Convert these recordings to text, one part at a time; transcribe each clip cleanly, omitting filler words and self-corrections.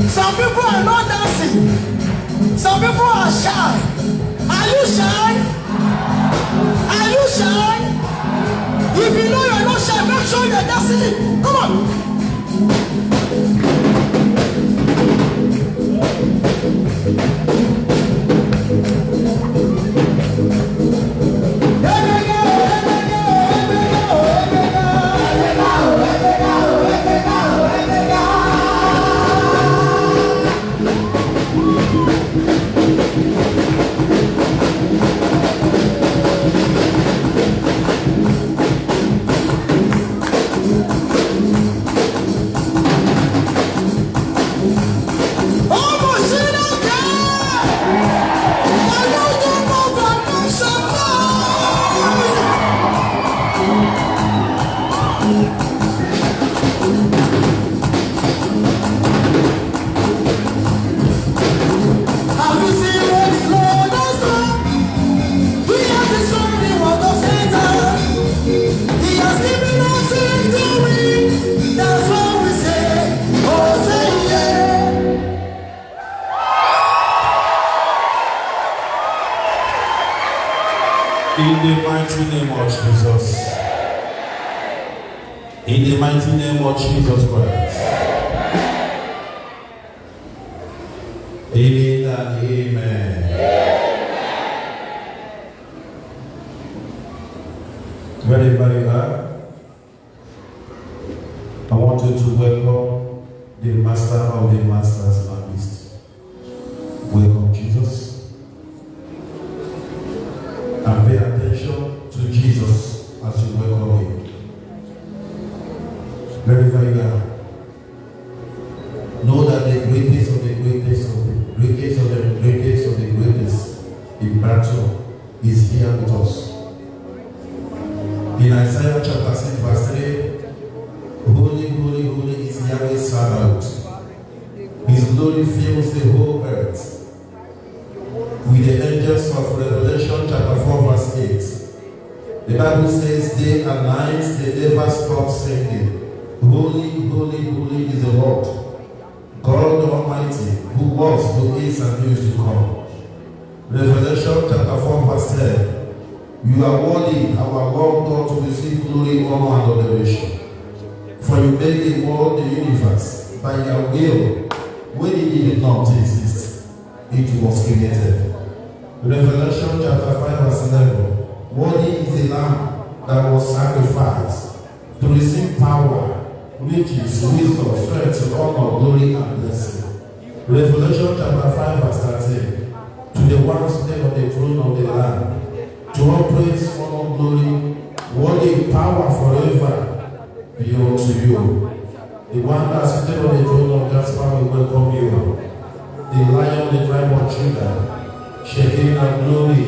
Some people are not dancing. Some people are shy. Are you shy? Are you shy? If you know you're not shy, make sure you're dancing. Come on. In the mighty name of Jesus. In the mighty name of Jesus Christ. Amen and amen. Wherever you are, I want you to welcome the Master of the Masters in our midst. Welcome, Jesus. And pay attention to Jesus as you welcome him. Wherever you are, know that the greatest of the greatest of the greatest of the greatest of the greatest in battle is here with us. In Isaiah chapter 6 verse 3, holy, holy, holy is Yahweh Sabaoth. His glory fills the whole earth. With the angels of Revelation chapter 4 verse 8. The Bible says day and night they never stop singing. Holy, holy, holy is the Lord, God Almighty, who was, who is, and who is to come. Revelation chapter 4 verse 10. You are worthy, our Lord God, to receive glory, honor, and adoration. For you made the world, the universe, by your will, when it did not exist, it was created. Revelation chapter 5 verse 11. Worthy is the Lamb that was sacrificed to receive power, riches, wisdom, strength, honor, glory, and blessing. Revelation chapter 5 verse 13. To the one seated on the throne of the Lamb, to all praise, honor, glory, worthy, power forever be unto you. The one that seated on the throne of Jasper will welcome you. The Lion of the tribe of Judah, Shekinah glory,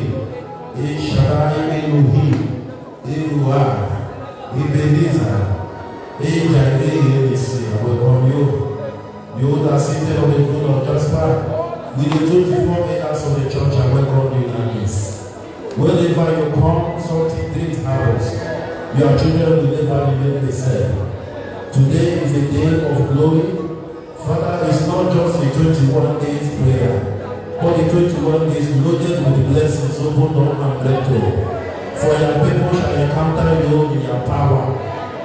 Shaddai Elohim, Eluah, Ebenezer, I welcome you. You that seated on the throne of Jasper, with the 24 elders of the church, I welcome you in this. Whenever you come, something great happens. Your children will never remain the same. Today is a day of glory. Father, it's not just a 21 days prayer, but the 21 days loaded with blessings, open door and breakthrough. For your people shall encounter you in your power.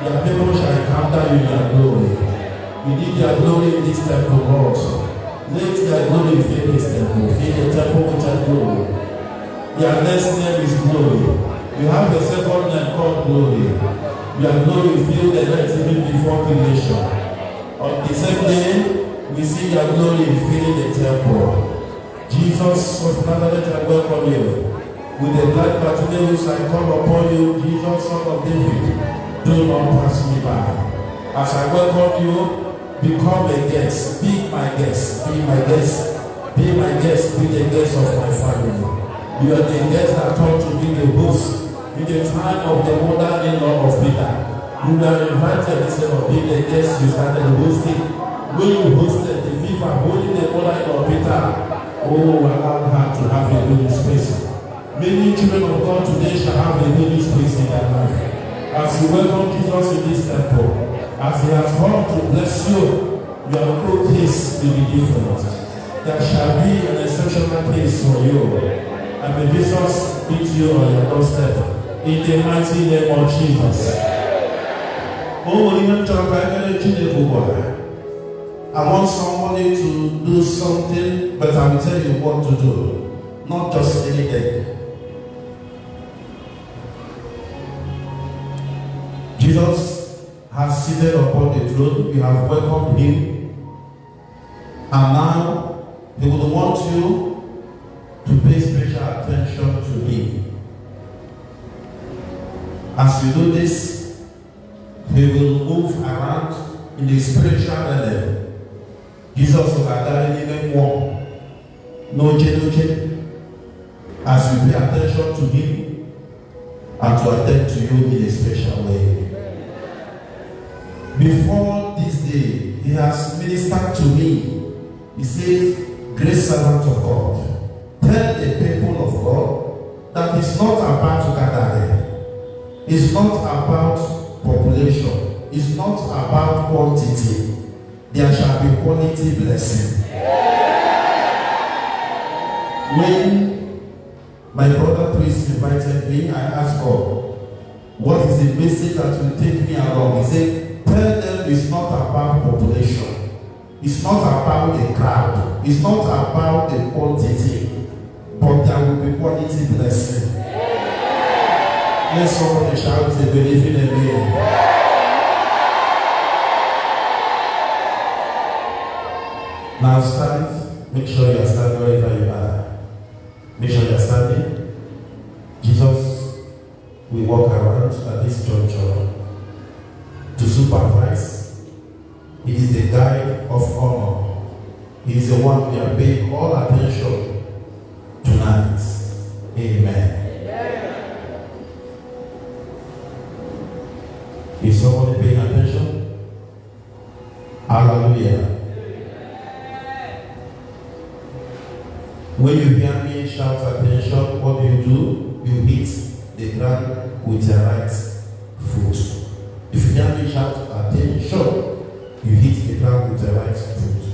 Your people shall encounter you in your glory. We need your glory in this temple, Lord. Let your glory fill this temple. Fill the temple with your glory. Your next name is glory. You have the second name called glory. Your glory fill the earth even before creation. On the same day, we see your glory filling the temple. Jesus of Nazareth, I welcome you. With the black Bartimaeus, I call upon you, Jesus, Son of David. Do not pass me by. As I welcome you, become a guest. Be my guest. Be my guest. Be my guest. Be the guest of my family. You are the guest that taught to be the host in the time of the mother-in-law of Peter. You are invited instead of being the guest you started hosting. When you hosted the FIFA, holding the mother-in-law of Peter, oh, allow her to have a good space. Many children of God today shall have a holy space in their life. As you welcome Jesus in this temple, as he has come to bless you, your whole case will be different. There shall be an exceptional case for you. And may Jesus meet you on your doorstep in the mighty name of Jesus. I want somebody to do something, but I will tell you what to do. Not just anything. Jesus has seated upon the throne. You have welcomed him. And now he would want you to pay special attention to him. As you do this, he will move around in the spiritual realm. Jesus will gather in one. No change. As you pay attention to him and to attend to you in a special way. Before this day, he has ministered to me. He says, great servant of God, tell the people of God that it's not about to gather here. It's not about population. It's not about quantity. There shall be quality blessing. When my brother priest invited me, I asked God, what is the message that will take me along? He said, tell them it's not about population. It's not about the crowd. It's not about the quantity. But there will be quality blessing. Let somebody shout a believing amen. Now stand. Make sure you are standing wherever you are. Make sure you are standing. Jesus will walk around at this juncture to supervise. He is the guide of honor. He is the one we are paying all attention tonight. Amen. Is somebody paying attention? Hallelujah. When you hear me shout attention, what do? You hit the ground with your right foot. If you hear me shout attention, you hit the ground with your right foot.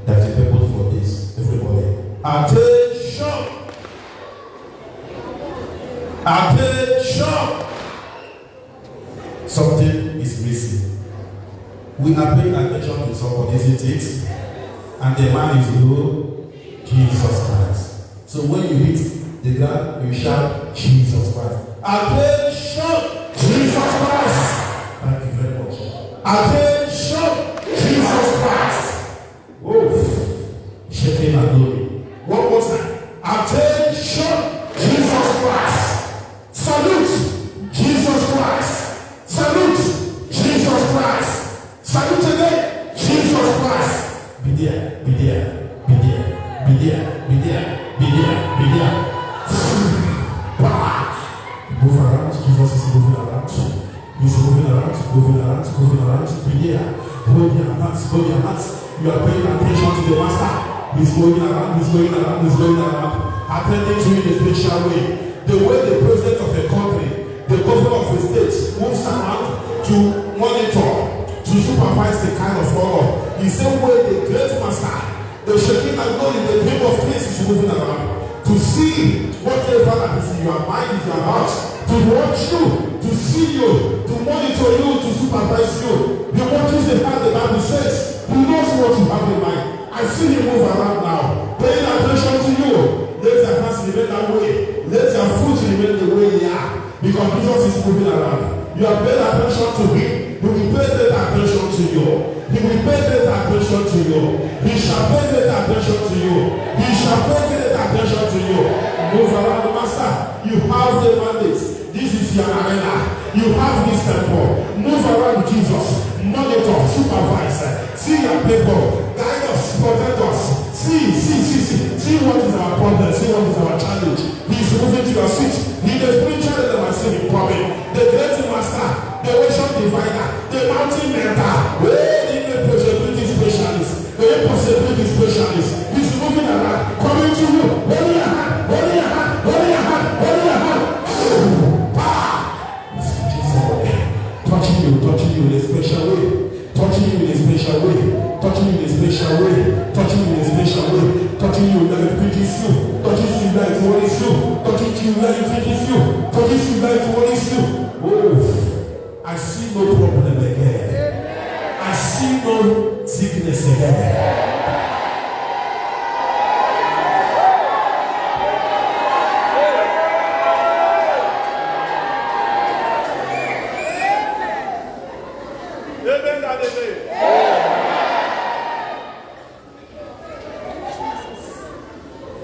That's the purpose for this. Everybody. Attention! Attention! Something is missing. We are paying attention to somebody, isn't it? And the man is who? Jesus Christ. So when you hit the ground, you shout Jesus Christ. Attention! Jesus Christ! Thank you very much. Attention! Jesus Christ! Oh, shaking and glory. One more time. Attention! Jesus Christ! Salute! Jesus Christ! Salute! Jesus Christ! Salute again! Jesus Christ! Be there, be there, be there. Be there, be there, be there, be there. Move around, Jesus is moving around. He's moving around, moving around, moving around. Be there. Hold your hands, hold your hands. You are paying attention to the master. He's going around, he's going around, he's going around. Attending to you in a special way. The way the president of a country, the governor of a state moves around to monitor, to supervise the kind of order. The same way the great master, the shaking and glory, the name of Christ is moving around to see whatever that is in your mind, in your heart, to watch you, to see you, to monitor you, to supervise you. He watches the heart, the Bible says. He knows what you have in mind. I see him move around now, paying attention to you. Let your hands remain that way. Let your foot remain the way they are. Because Jesus is moving around. You have paid attention to him. He will pay great attention to you. He will pay great attention to you. He shall pay great attention to you. He shall pay great attention to you. Move around the master. You have the mandate. This is your arena. You have this temple. Move around Jesus. Monitor, supervise. See your people. Guide us, protect us. See what is our problem. See what is our challenge. He's moving to your seat. He is spiritual and I see him coming. The great master, the ocean divider, the mountain maker, the possibility specialist, the impossibility specialist. He's moving around, coming to you. Hold your hand, hold your hand, hold your hand, hold is you. For this you like, what is you? Oh, I see no problem again. I see no sickness again.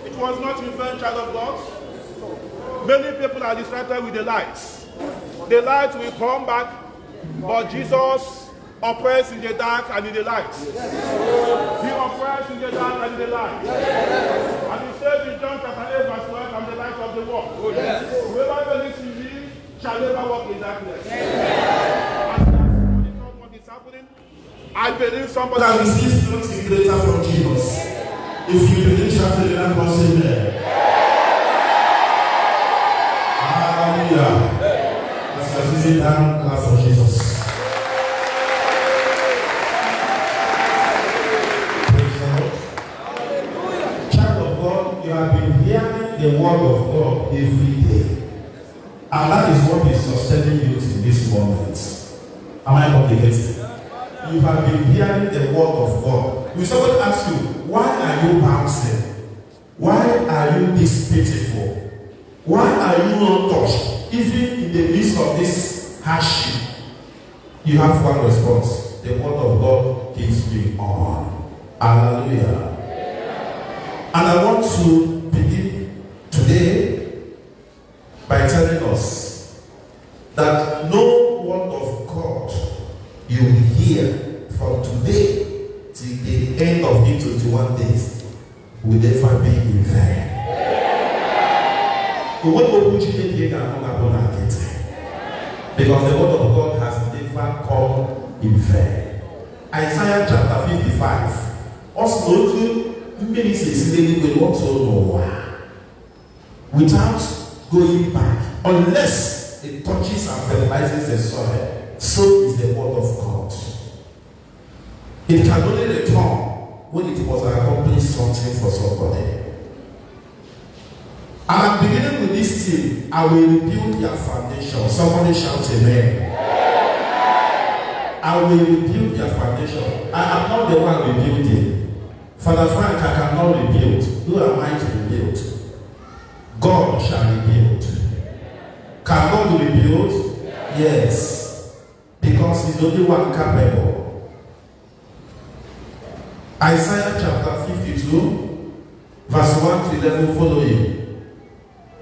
It was not in vain, child of God. Many people are distracted with the lights. The light will come back, but Jesus operates in the dark and in the light. He operates in the dark and in the light. And he says in John chapter 8 verse 12, I'm the light of the world. Whoever believes in me shall never walk in darkness. And what is happening? I believe somebody That receives something greater from Jesus. If you believe something, then God say amen. Hallelujah. As you are sitting down, clap for Jesus. Praise the Lord. Child of God, you have been hearing the word of God every day. And that is what is sustaining you to this moment. Am I complicated? You have been hearing the word of God. Will somebody ask you, why are you bouncing? Why are you this pitiful? Why are you not touched? Even in the midst of this hardship, you have one response. The word of God keeps me on. Hallelujah. And I want to begin today by telling us that no word of God you will hear from today till the end of the 21 days will never be in vain. Because the word of God has never come in vain. Isaiah chapter 55. Also, many without going back, unless it touches and fertilizes the soil. So is the word of God. It can only return when it was accomplished something for somebody. And I'm beginning with this thing. I will rebuild their foundation. Somebody shout amen. I will rebuild their foundation. I am not the one rebuilding. Father Frank, I cannot rebuild. Who am I to rebuild? God shall rebuild. Can God rebuild? Yes. Because he's the only one capable. Isaiah chapter 52, verse 1 to 11 following.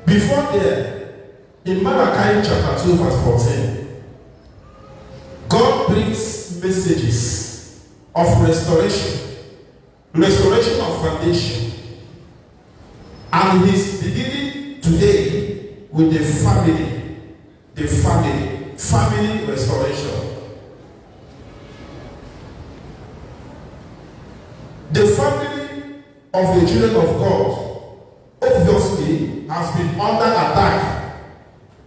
Before there, in Malachi chapter 2, verse 14, God brings messages of restoration of foundation. And he's beginning today with the family restoration. The family of the children of God obviously has been under attack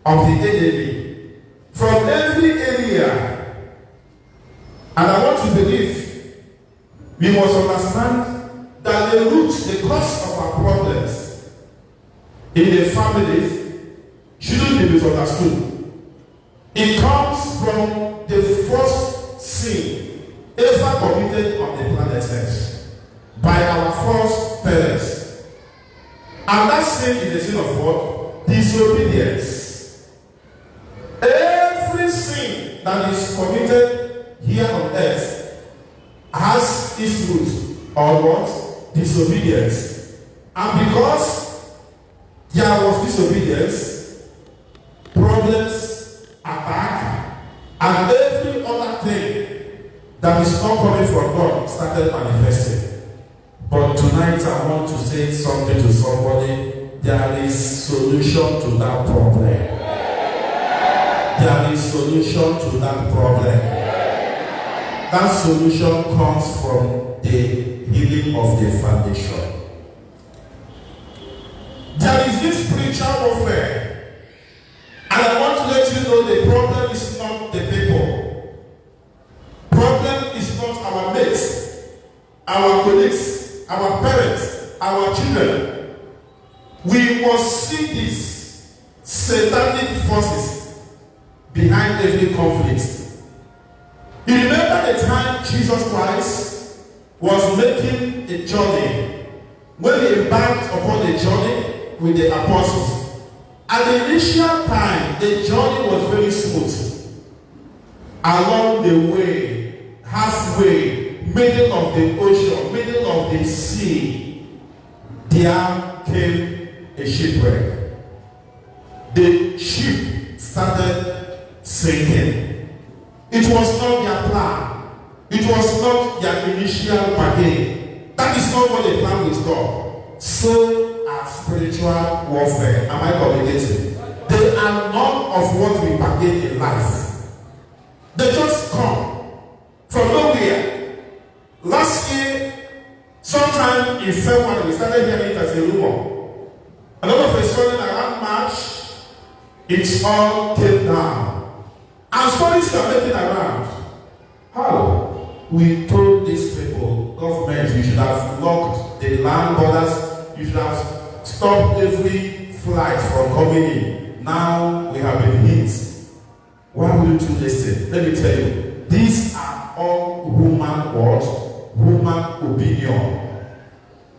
of the enemy from every area. And I want to believe we must understand that the roots, the cause of our problems in the families shouldn't be misunderstood. It comes from the first sin ever committed on the planet Earth by our first parents. And that sin is the sin of what? Disobedience. Every sin that is committed here on earth has its root on what? Disobedience. And because there was disobedience, problems, attack, and every other thing that is not coming from God started manifesting. But tonight I want to say something to somebody. There is solution to that problem. There is solution to that problem. That solution comes from the healing of the foundation. There is this spiritual warfare. And I want to let you know the problem is not the people. Problem is not our mates, our colleagues, our parents, our children. We must see this understanding forces behind every conflict. You remember the time Jesus Christ was making a journey, when he embarked upon a journey with the apostles. At the initial time, the journey was very smooth. Along the way, halfway, middle of the ocean, middle of the sea, there came a shipwreck. The ship started sinking. It was not their plan. It was not their initial bargain. That is not what they planned with God. So are spiritual warfare. Am I communicating? They are none of what we bargain in life. They just come from nowhere. Last year, sometime in February, we started hearing it as a rumor. And all of a sudden, around March, it all came down. And stories are making around. How? We told these people, government, you should have locked the land borders, you should have stopped every flight from coming in. Now we have been hit. Why would you listen? Let me tell you, these are all human words, human opinion.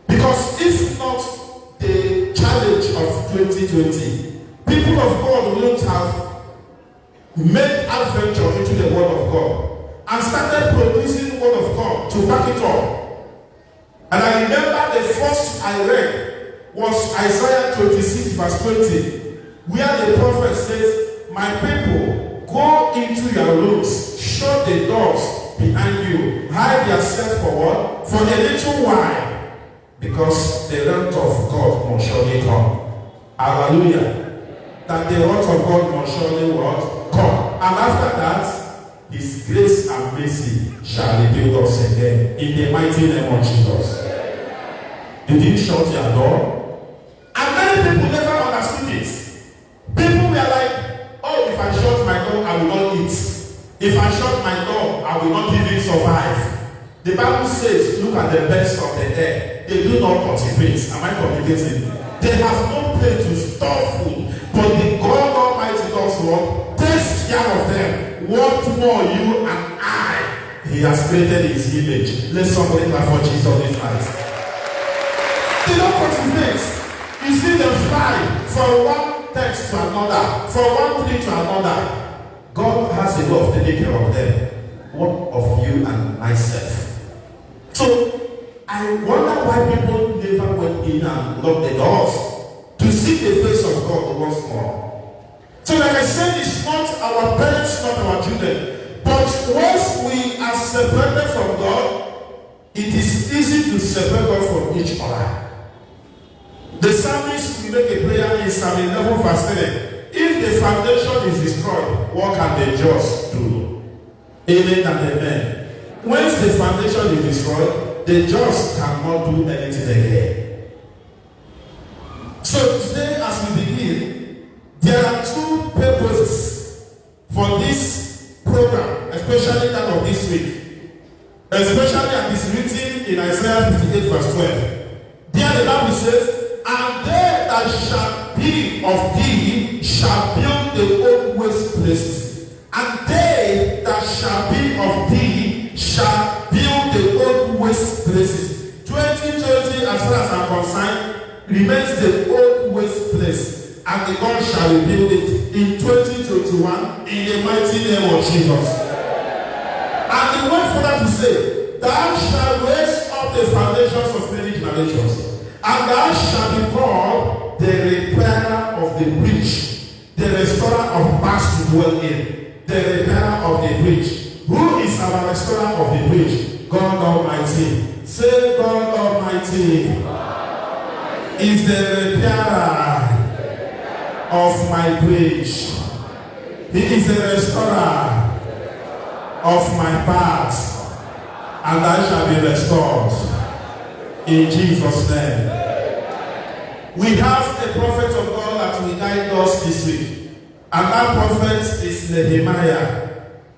Because if not the challenge of 2020, people of God wouldn't have made adventure into the word of God and started producing the word of God to back it up. And I remember the first I read was Isaiah 26 verse 20, where the prophet says, my people, go into your rooms, shut the doors behind you, hide yourself for what? For a little while, because the wrath of God must surely come. Hallelujah. That the wrath of God must surely what? Come. And after that, his grace and mercy shall rebuild us again. In the mighty name of Jesus. You didn't shut your door. And many people never understood it. People were like, oh, if I shut my door, I will not eat. If I shut my door, I will not even survive. The Bible says, look at the birds of the air. They do not cultivate. Am I communicating? They have no place to store food. But the God Almighty does what? Takes care of them. What more you and I? He has created his image. Let somebody clap for Jesus this night. They don't cultivate. You see them fly from one text to another, from one tree to another. God has a way of taking care of them. What of you and myself? So I wonder why people never went in and locked the doors to seek the face of God once more. So like I said, it's not our parents, not our children. But once we are separated from God, it is easy to separate God from each other. The psalmist will make a prayer in Psalm 11 verse 10. If the foundation is destroyed, what can the just do? Amen and amen. Once the foundation is destroyed, the just cannot do anything again. So today as we begin, there are two purposes for this program, especially that of this week. Especially as it's written in Isaiah 58 verse 12. There the Bible says, and they that shall be of thee shall build the old waste places. And they that shall be of thee shall build the old waste places. 2020, as far as I'm concerned, remains the old waste place. And the God shall rebuild it in 2021 in the mighty name of Jesus. And he went further to say, thou shalt raise up the foundations of many generations. And thou shalt be called the repairer of the breach, the restorer of paths to dwell in, the repairer of the breach. Who is our restorer of the breach? God Almighty. Say, God Almighty is the repairer of my breach. He is the restorer of my paths, and I shall be restored. In Jesus' name. We have a prophet of God that will guide us this week. And that prophet is Nehemiah.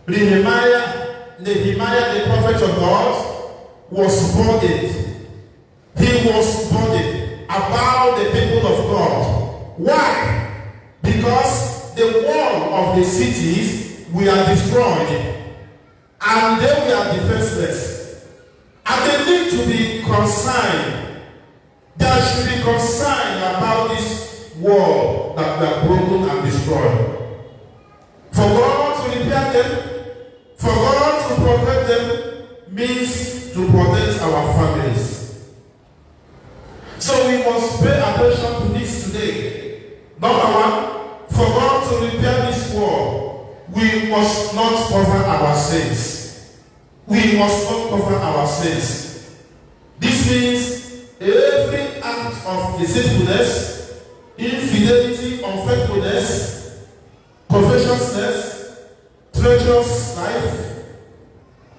Nehemiah, the prophet of God, was burdened. He was burdened about the people of God. Why? Because the wall of the cities were destroyed and they were defenseless. And they need to be concerned. There should be concern about this wall that were broken and destroyed. For God to repair them, for God to protect them, means to protect our families. So we must pay attention to this today. Number one, for God to repair this wall, we must not cover our sins. We must not cover our sins. This means every act of deceitfulness, infidelity, unfaithfulness, covetousness, treacherous life,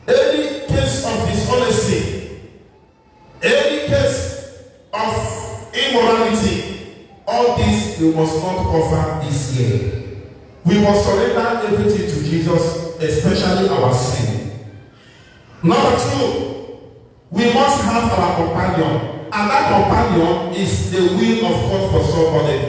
any case of dishonesty, any case of immorality, all this we must not cover this year. We must surrender everything to Jesus, especially our sin. Number two, we must have our companion, and that companion is the will of God for somebody.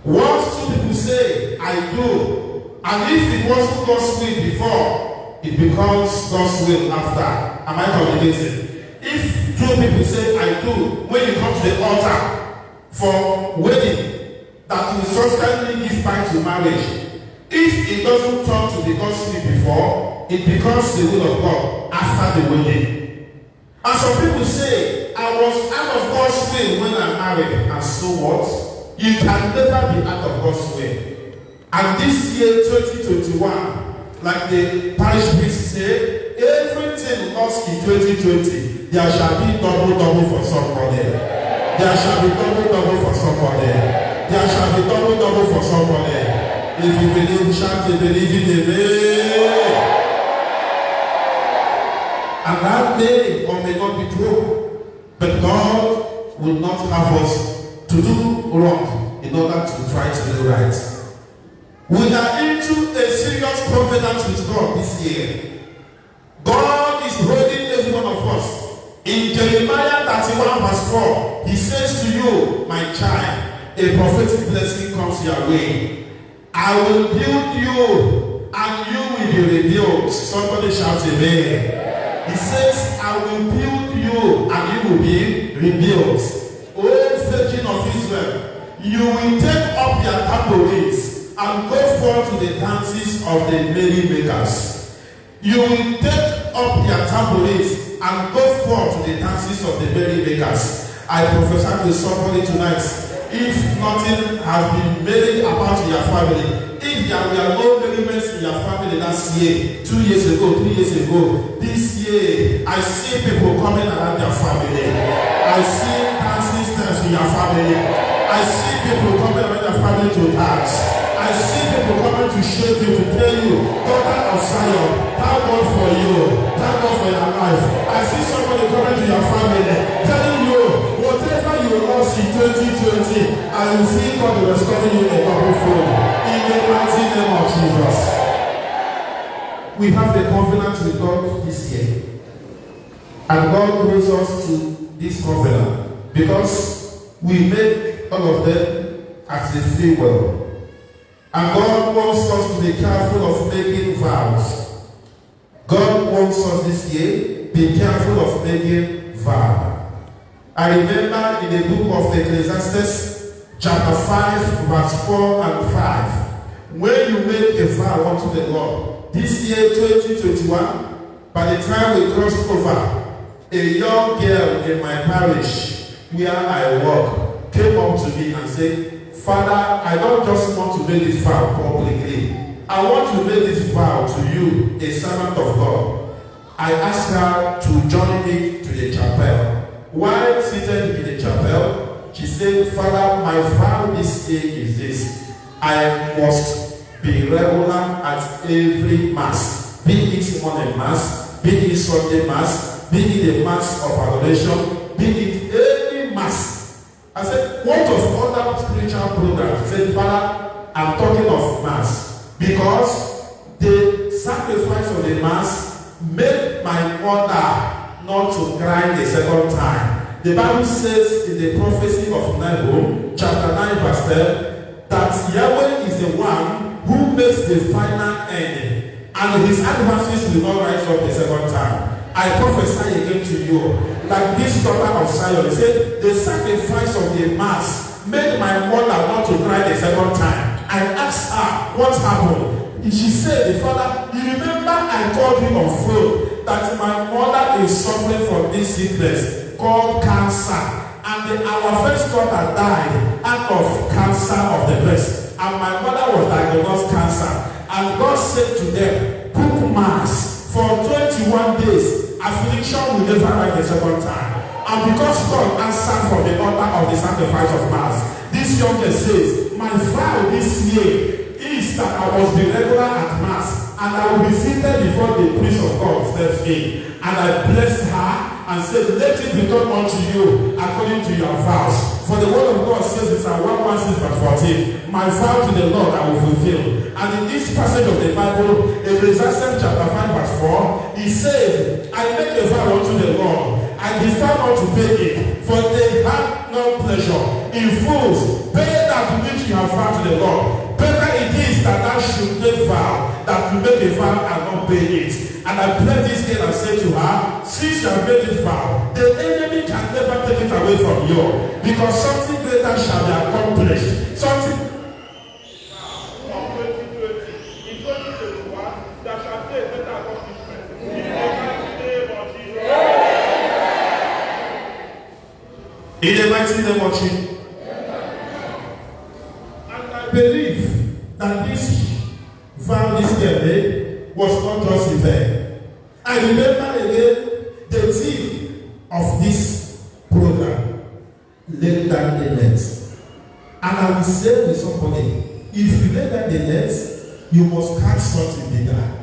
Once two people say, I do, and if it wasn't God's will before, it becomes God's will after. Am I communicating? If two people say, I do, when you come to the altar for wedding, that will subsequently give back to marriage, if it doesn't turn to the God's will before, it becomes the will of God after the wedding. And some people say, I was out of God's will when I married, and so what? You can never be out of God's will. And this year, 2021, like the parish priest said, everything lost in 2020, there shall be double for somebody. There shall be double for somebody. There shall be double for somebody. If you believe, shout a believe in the name. And that day, or may not be true, but God will not have us to do wrong in order to try to do right. We are into a serious covenant with God this year. God is holding every one of us. In Jeremiah 31 verse 4, he says to you, my child, a prophetic blessing comes your way. I will build you and you will be rebuilt. Somebody shout amen. He says, I will build you and you will be rebuilt. O Virgin of Israel, you will take up your tambourines and go forth to the dances of the merrymakers. You will take up your tambourines and go forth to the dances of the merrymakers. I prophesy to somebody tonight, if nothing has been made about your family, if there were no merriments in your family last year, 2 years ago, 3 years ago, this year, I see people coming around their family. I see dancing steps in your family. I see people coming around your family to dance. I see people coming to shake you, to tell you, daughter of Zion, thank God for you, thank God for your life. I see somebody coming to your family, telling you, whatever you lost in 2020, I will see God restoring you a double fold. In the mighty name of Jesus. We have a covenant with God this year. And God brings us to this covenant because we make all of them as a free will. And God wants us to be careful of making vows. God wants us this year, be careful of making vows. I remember in the book of Ecclesiastes, chapter 5, verse 4 and 5, when you make a vow unto the Lord, this year 2021, by the time we cross over, a young girl in my parish where I work came up to me and said, Father, I don't just want to make this vow publicly. I want to make this vow to you, a servant of God. I asked her to join me to the chapel. While seated in the chapel, she said, Father, my vow this year is this. I must be regular at every mass, be it morning mass, be it Sunday mass, be it a mass of adoration, be it any mass. I said, what of other spiritual programs? He said, Father, I'm talking of mass. Because the sacrifice of the mass made my mother not to cry the second time. The Bible says in the prophecy of Nahum, chapter 9, verse 10, that Yahweh is the one who makes the final end, and his adversaries will not rise up the second time. I prophesy again to you, like this daughter of Zion said, the sacrifice of the mass made my mother not to cry the second time. I asked her what happened. She said, the father, you remember I told you on phone that my mother is suffering from this sickness called cancer. And our first daughter died out of cancer of the breast. And my mother was diagnosed cancer. And God said to them, cook mass for 21 days. Affliction will never rise the second time. And because God answered from the altar of the sacrifice of mass, this young girl says, my vow this year is that I must be regular at mass, and I will be seated before the priest of God steps in. And I blessed her and said, let it be done unto you according to your vows. For the word of God says in Psalm 116 verse 14, my vow to the Lord I will fulfill. And in this passage of the Bible, Ecclesiastes chapter 5 verse 4, he says, I make a vow unto the Lord, I desire not to pay it, for they have no pleasure in fools. Pay that which you have vowed to the Lord. Better it is that thou should make vow, that you make a vow and not pay it. And I played this girl and said to her, since you have made this vow, the enemy can never take it away from you, because something greater shall be accomplished. Something of 2020, in 2021, there shall be a better accomplishment. In the mighty name of Jesus. in the mighty name of Jesus. And I believe that this vow this girl was not just a fair. I remember again the theme of this program, lay down the net. And I will say to somebody, if you lay down the net, you must catch something bigger.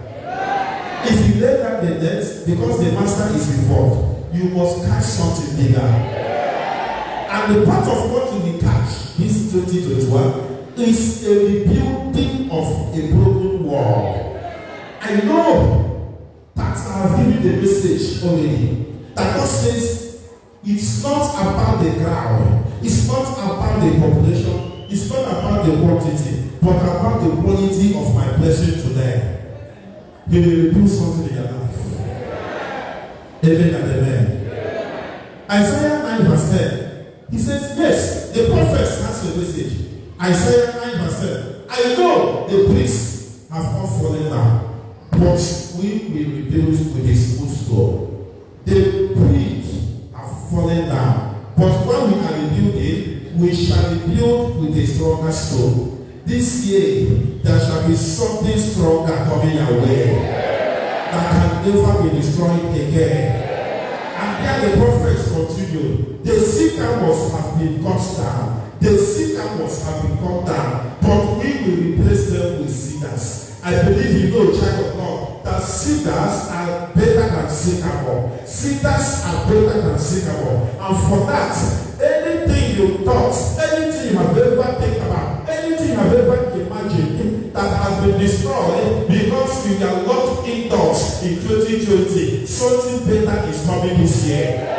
If you lay down the net, because the master is involved, you must catch something bigger. And the part of what you will catch this 2021 is a rebuilding of a broken wall. I know that I have given the message already. That God says it's not about the ground, it's not about the population, it's not about the quantity, but about the quality of my blessing to them. He will rebuild something in your life. Amen and amen. Isaiah 9 verse 10. He says, yes, the prophets has a message. Isaiah 9 verse 10. I know the priests have not fallen down, but we will rebuild with his footstool. The priests have fallen down, but when we are rebuilding, we shall rebuild with a stronger stone. This year, there shall be something stronger coming your way that can never be destroyed again. And there the prophets continue. The sycamores have been cut down. The sycamores have been cut down, but we will replace them with cedars. I believe you know, child of God, that cedars are better than sycamore. Cedars are better than sycamore. And for that, anything you thought, anything you have ever think about, anything you have ever imagined that has been destroyed because you are locked indoors in 2020, something better is coming this year.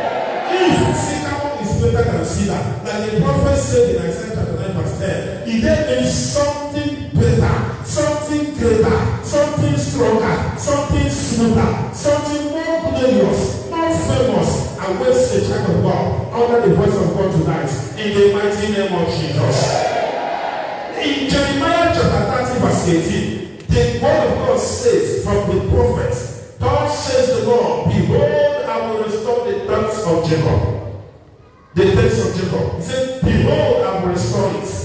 If sycamore is better than cedar, like the prophet said in Isaiah chapter 9 verse 10, it then means something better, something greater, something stronger, something smoother, something more glorious, more famous. I will say, child of God, under the voice of God tonight, in the mighty name of Jesus. In Jeremiah chapter 30 verse 18, the word of God says from the prophets, God says the Lord, behold, I will restore the tents of Jacob. The tents of Jacob. He said, behold, I will restore it.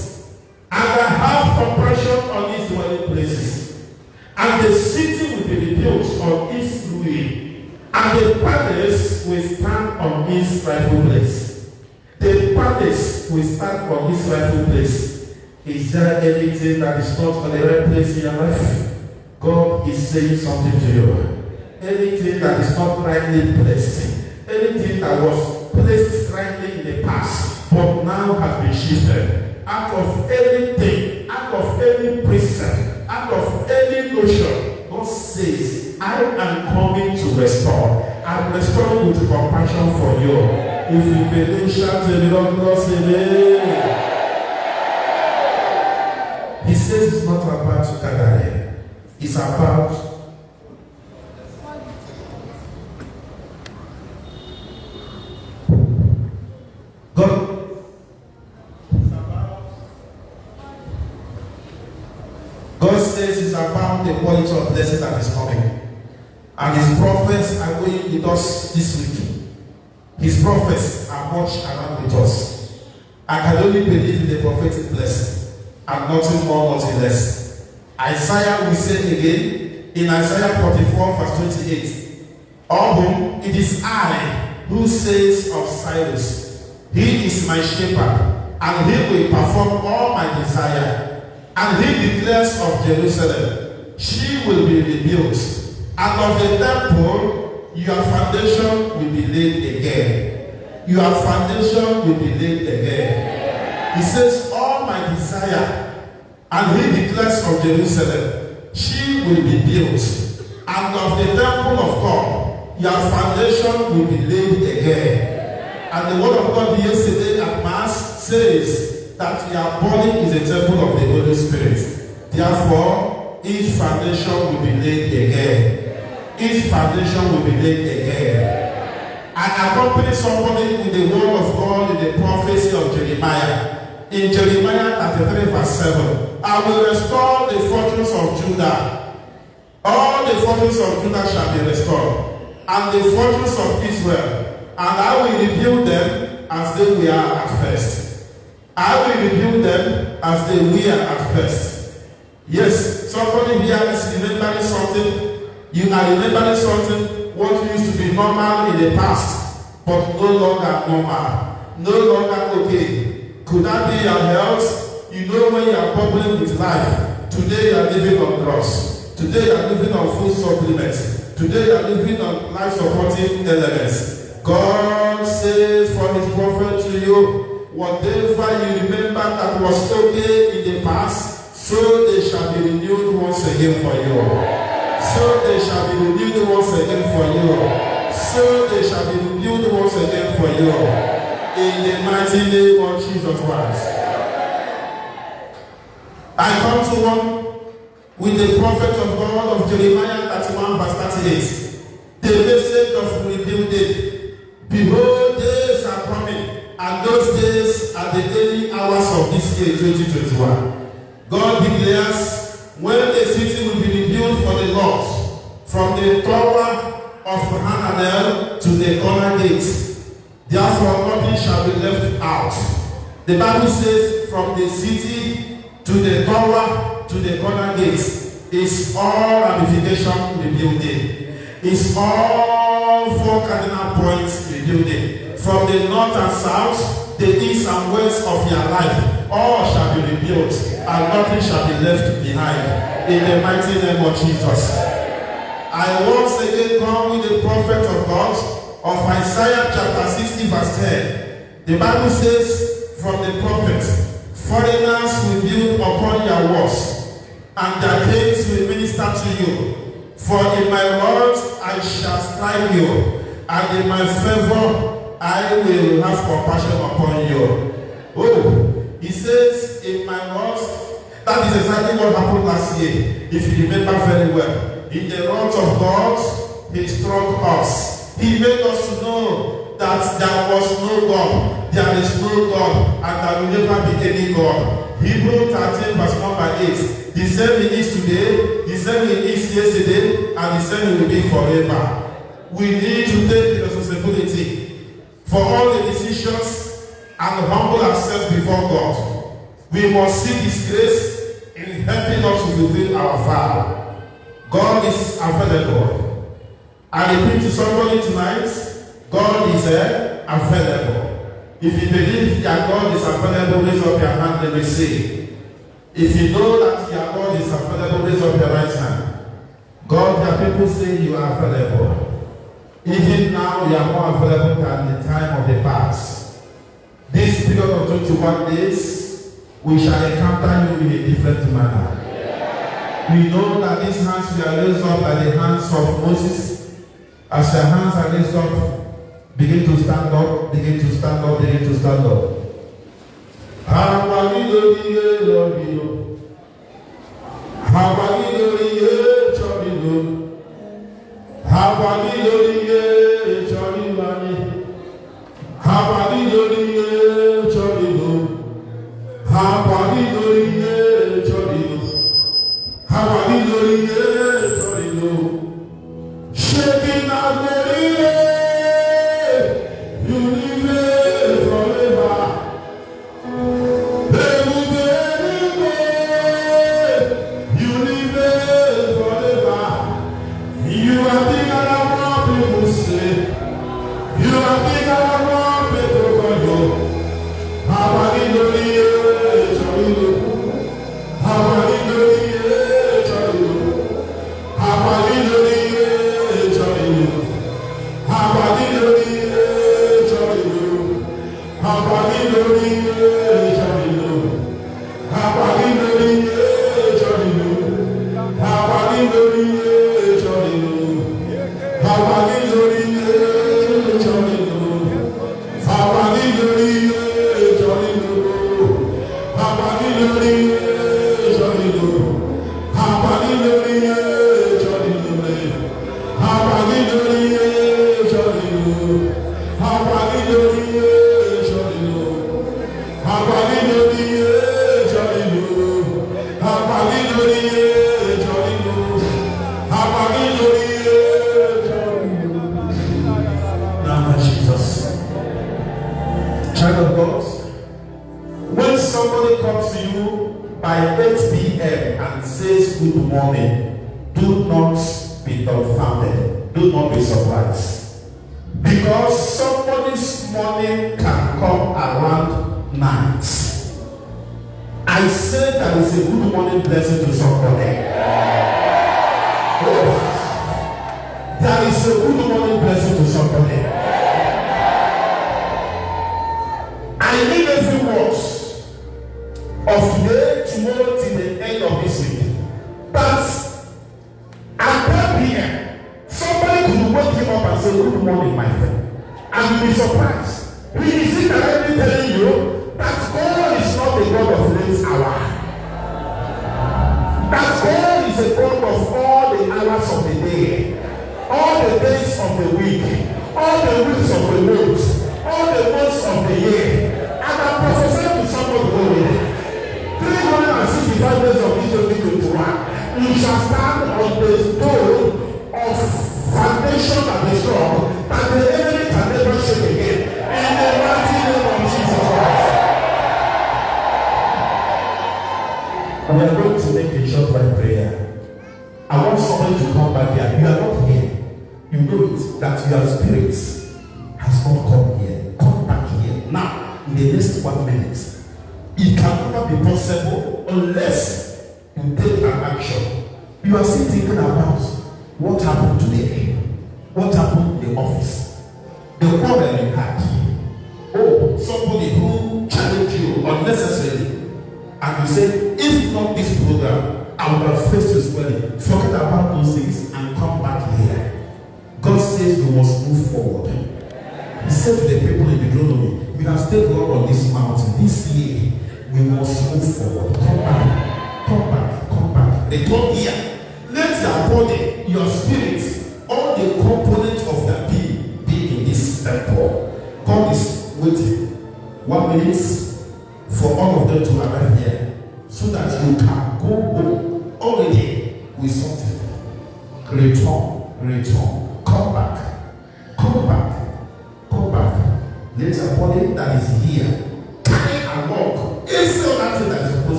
And I have compassion on its dwelling places. And the city will be rebuilt on its ruin. And the palace will stand on its rightful place. The palace will stand on its rightful place. Is there anything that is not on the right place in your life? God is saying something to you. Anything that is not rightly placed, anything that was placed rightly in the past, but now has been shifted, out of anything, out of any precept, out of any notion, God says, I am coming to restore. I'm restoring with compassion for you. If you believe, shout to the Lord, God say, amen. says it's not about to gather here. It's about God. God says it's about the quality of blessing that is coming. And his prophets are going with us this week. His prophets are much around with us. I can only believe in the prophetic blessing and nothing more, nothing less. Isaiah will say again in Isaiah 44 verse 28, it is I who says of Cyrus, he is my shepherd, and he will perform all my desire. And he declares of Jerusalem, she will be rebuilt, and of the temple, your foundation will be laid again. Your foundation will be laid again. He says, all my desire, and he declares of Jerusalem, she will be built, and of the temple of God, your foundation will be laid again. And the word of God yesterday at Mass says, that your body is a temple of the Holy Spirit. Therefore, each foundation will be laid again. Each foundation will be laid again. I accompany somebody with the word of God in the prophecy of Jeremiah. In Jeremiah 33 verse 7, I will restore the fortunes of Judah. All the fortunes of Judah shall be restored, and the fortunes of Israel, and I will rebuild them as they were at first. I will rebuild them as they were at first. Yes, somebody here is remembering something. You are remembering something what used to be normal in the past, but no longer normal, no longer okay. Could that be your health? You know when you are bubbling with life. Today you are living on drugs. Today you are living on food supplements. Today you are living on life-supporting elements. God says for his prophet to you, whatever you remember that was okay in the past, so they shall be renewed once again for you. So they shall be renewed once again for you. So they shall be renewed once again for you. In the mighty name of Jesus Christ. I come to one with the prophet of God of Jeremiah 31 verse 38. The message of rebuilding. Behold, days are coming, and those days are the early hours of this year 2021. God declares when the city will be rebuilt for the Lord, from the tower of Hananel to the corner gate. Therefore nothing shall be left out. The Bible says from the city to the tower to the corner gate is all ramification rebuilding. It's all four cardinal points rebuilding. From the north and south, the east and west of your life, all shall be rebuilt, and nothing shall be left behind. In the mighty name of Jesus. I once again come with the prophet of God of Isaiah chapter 60 verse 10. The Bible says from the prophet, foreigners will build upon your walls, and their kings will minister to you. For in my words I shall strike you, and in my favor I will have compassion upon you. Oh, he says in my words, that is exactly what happened last year, if you remember very well. In the wrath of God, he struck us. He made us to know that there was no God, there is no God, and there will never be any God. Hebrews 13 verse 1 by 8. The same he is today, the same he is yesterday, and the same he will be forever. We need to take responsibility for all the decisions and humble ourselves before God. We must seek his grace in helping us to fulfill our vow. God is available. I repeat to somebody tonight, God is available. If you believe that God is available, raise up your hand, let me see. If you know that your God is available, raise up your right hand. God, your people say you are available. Even now, you are more available than the time of the past. This period of 21 days, we shall encounter you in a different manner. We know that these hands were raised up by the hands of Moses. As your hands are raised up, begin to stand up, begin to stand up, begin to stand up.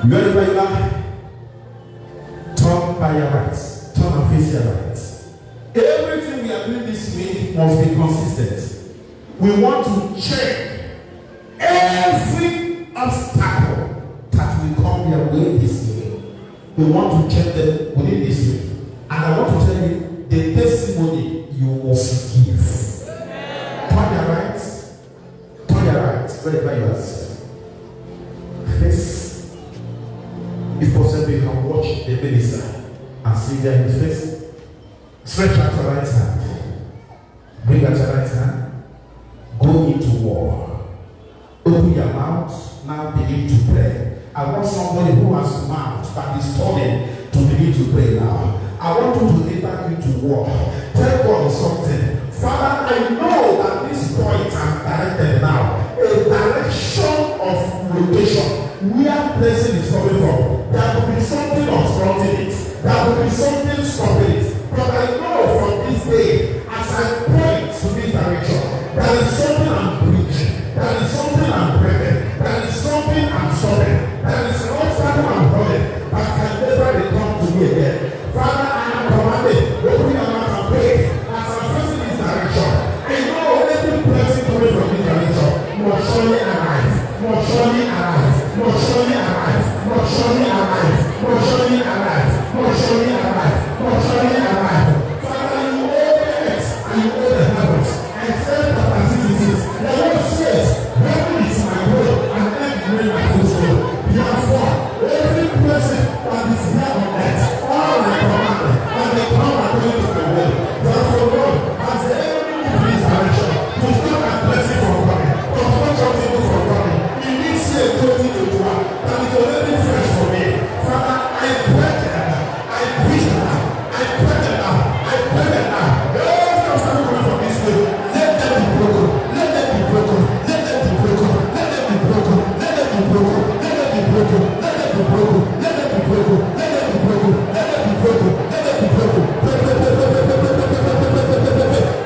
Wherever you are, turn by your right, turn and face Israelites. Everything we are doing this week must be consistent. We want to check every obstacle that will come their way this year. We want to check them within this week. And I want to tell you the testimony you must give. Turn your right. Turn your right. Wherever you are. Face. If possible, you can watch the minister and see there in his face. Stretch out your right hand. Bring out your right hand. Go into war. Open your mouth. Now begin to pray. I want somebody who has mouth that is turning to begin to pray now. I want you to enter into war. Tell God something. Father, I know at this point I'm directed now. A direction of location. Where blessing is coming from. There will be something obstructing it. There will be something stopping it. But I know from this day, as I point to this direction, there is something I'm preaching. There is something I'm praying. There is something I'm stopping. There is an obstacle I'm running that can never return to me again. Father, I am commanded. Open your mouth and pray. As I'm facing this direction, I know every blessing coming from this direction must surely arrive. Must surely arrive. Must surely arrive. Must surely arrive. Must surely arrive. Must surely arrive. Must surely arrive. Father, you open it and you open the heavens. And say that as it is. The Lord says, heaven is my will and earth will my footstool. Therefore, every blessing that is here on earth, all the command, and they come according to the will. Therefore, Lord, as the enemy in this direction, to stop that blessing from coming, to stop something good from coming, in this year 2021, that is already fresh for me. Father, I pray that I preach that I pray that I pray that every obstacle coming from this way, let them be broken, let them be broken, let them be broken, let them be broken, let them be broken, let them be broken, let them be broken, let them be broken, let them be broken, let them be broken, let them be broken.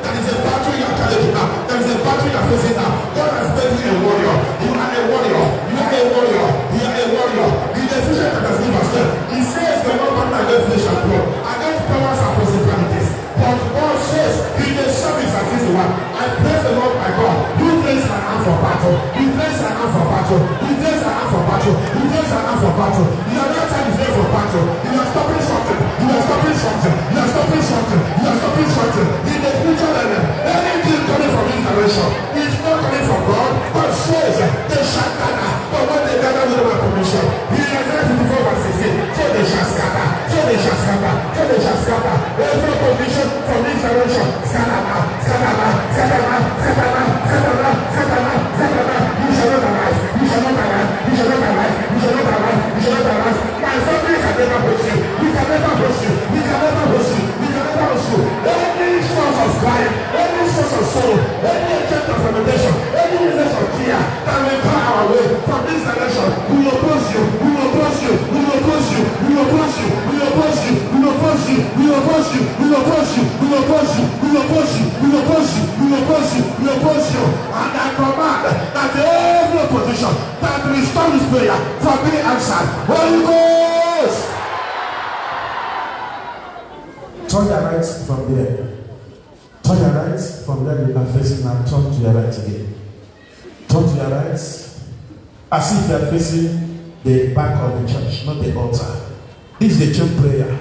That is a battle you are carrying now. That is a battle you are facing now. God has made you a warrior. You are a warrior. You are a warrior. You are a warrior. In the vision that has given us, he says the Lord not against flesh and blood, against powers and principalities. But God says in the service of this one, I praise the Lord my God. You place an arm for battle. You place an arm for battle. You place an arm for battle. You place an arm for battle. Your right hand is there for battle. You are stopping something. You are stopping something. You are stopping something. You are stopping something. In the spiritual realm, anything coming from this direction is not coming from God. God says they shall gather. But when they gather with my permission, He has said to the 4 verse 16, so they shall scatter. So they shall scatter. So they shall scatter. There is no provision from this direction. Scatter now. Scatter now. Scatter now. Scatter now. Scatter now. Scatter now. Scatter now. You shall not arise. You shall not arise. You shall not arise. You shall not arise. You shall not arise. My family can never host you. We can never host you. We can never host you. We can never host you. Any source of crime, any source of sorrow, any agent of lamentation, any business of fear that will come our way from this direction, we will oppose you. We will oppose you. We will oppose you. We will oppose you. We will oppose you. We will oppose you. We will oppose you. We will oppose you. We will oppose you. We will oppose you. We will oppose you. We will oppose you. We will oppose you. And I command that every opposition that will restore this prayer from being answered. Holy Ghost. Turn your right from there. Turn your right from there. You are facing now. Turn to your right again. Turn to your right. As if you are facing the back of the church, not the altar. This is the church prayer.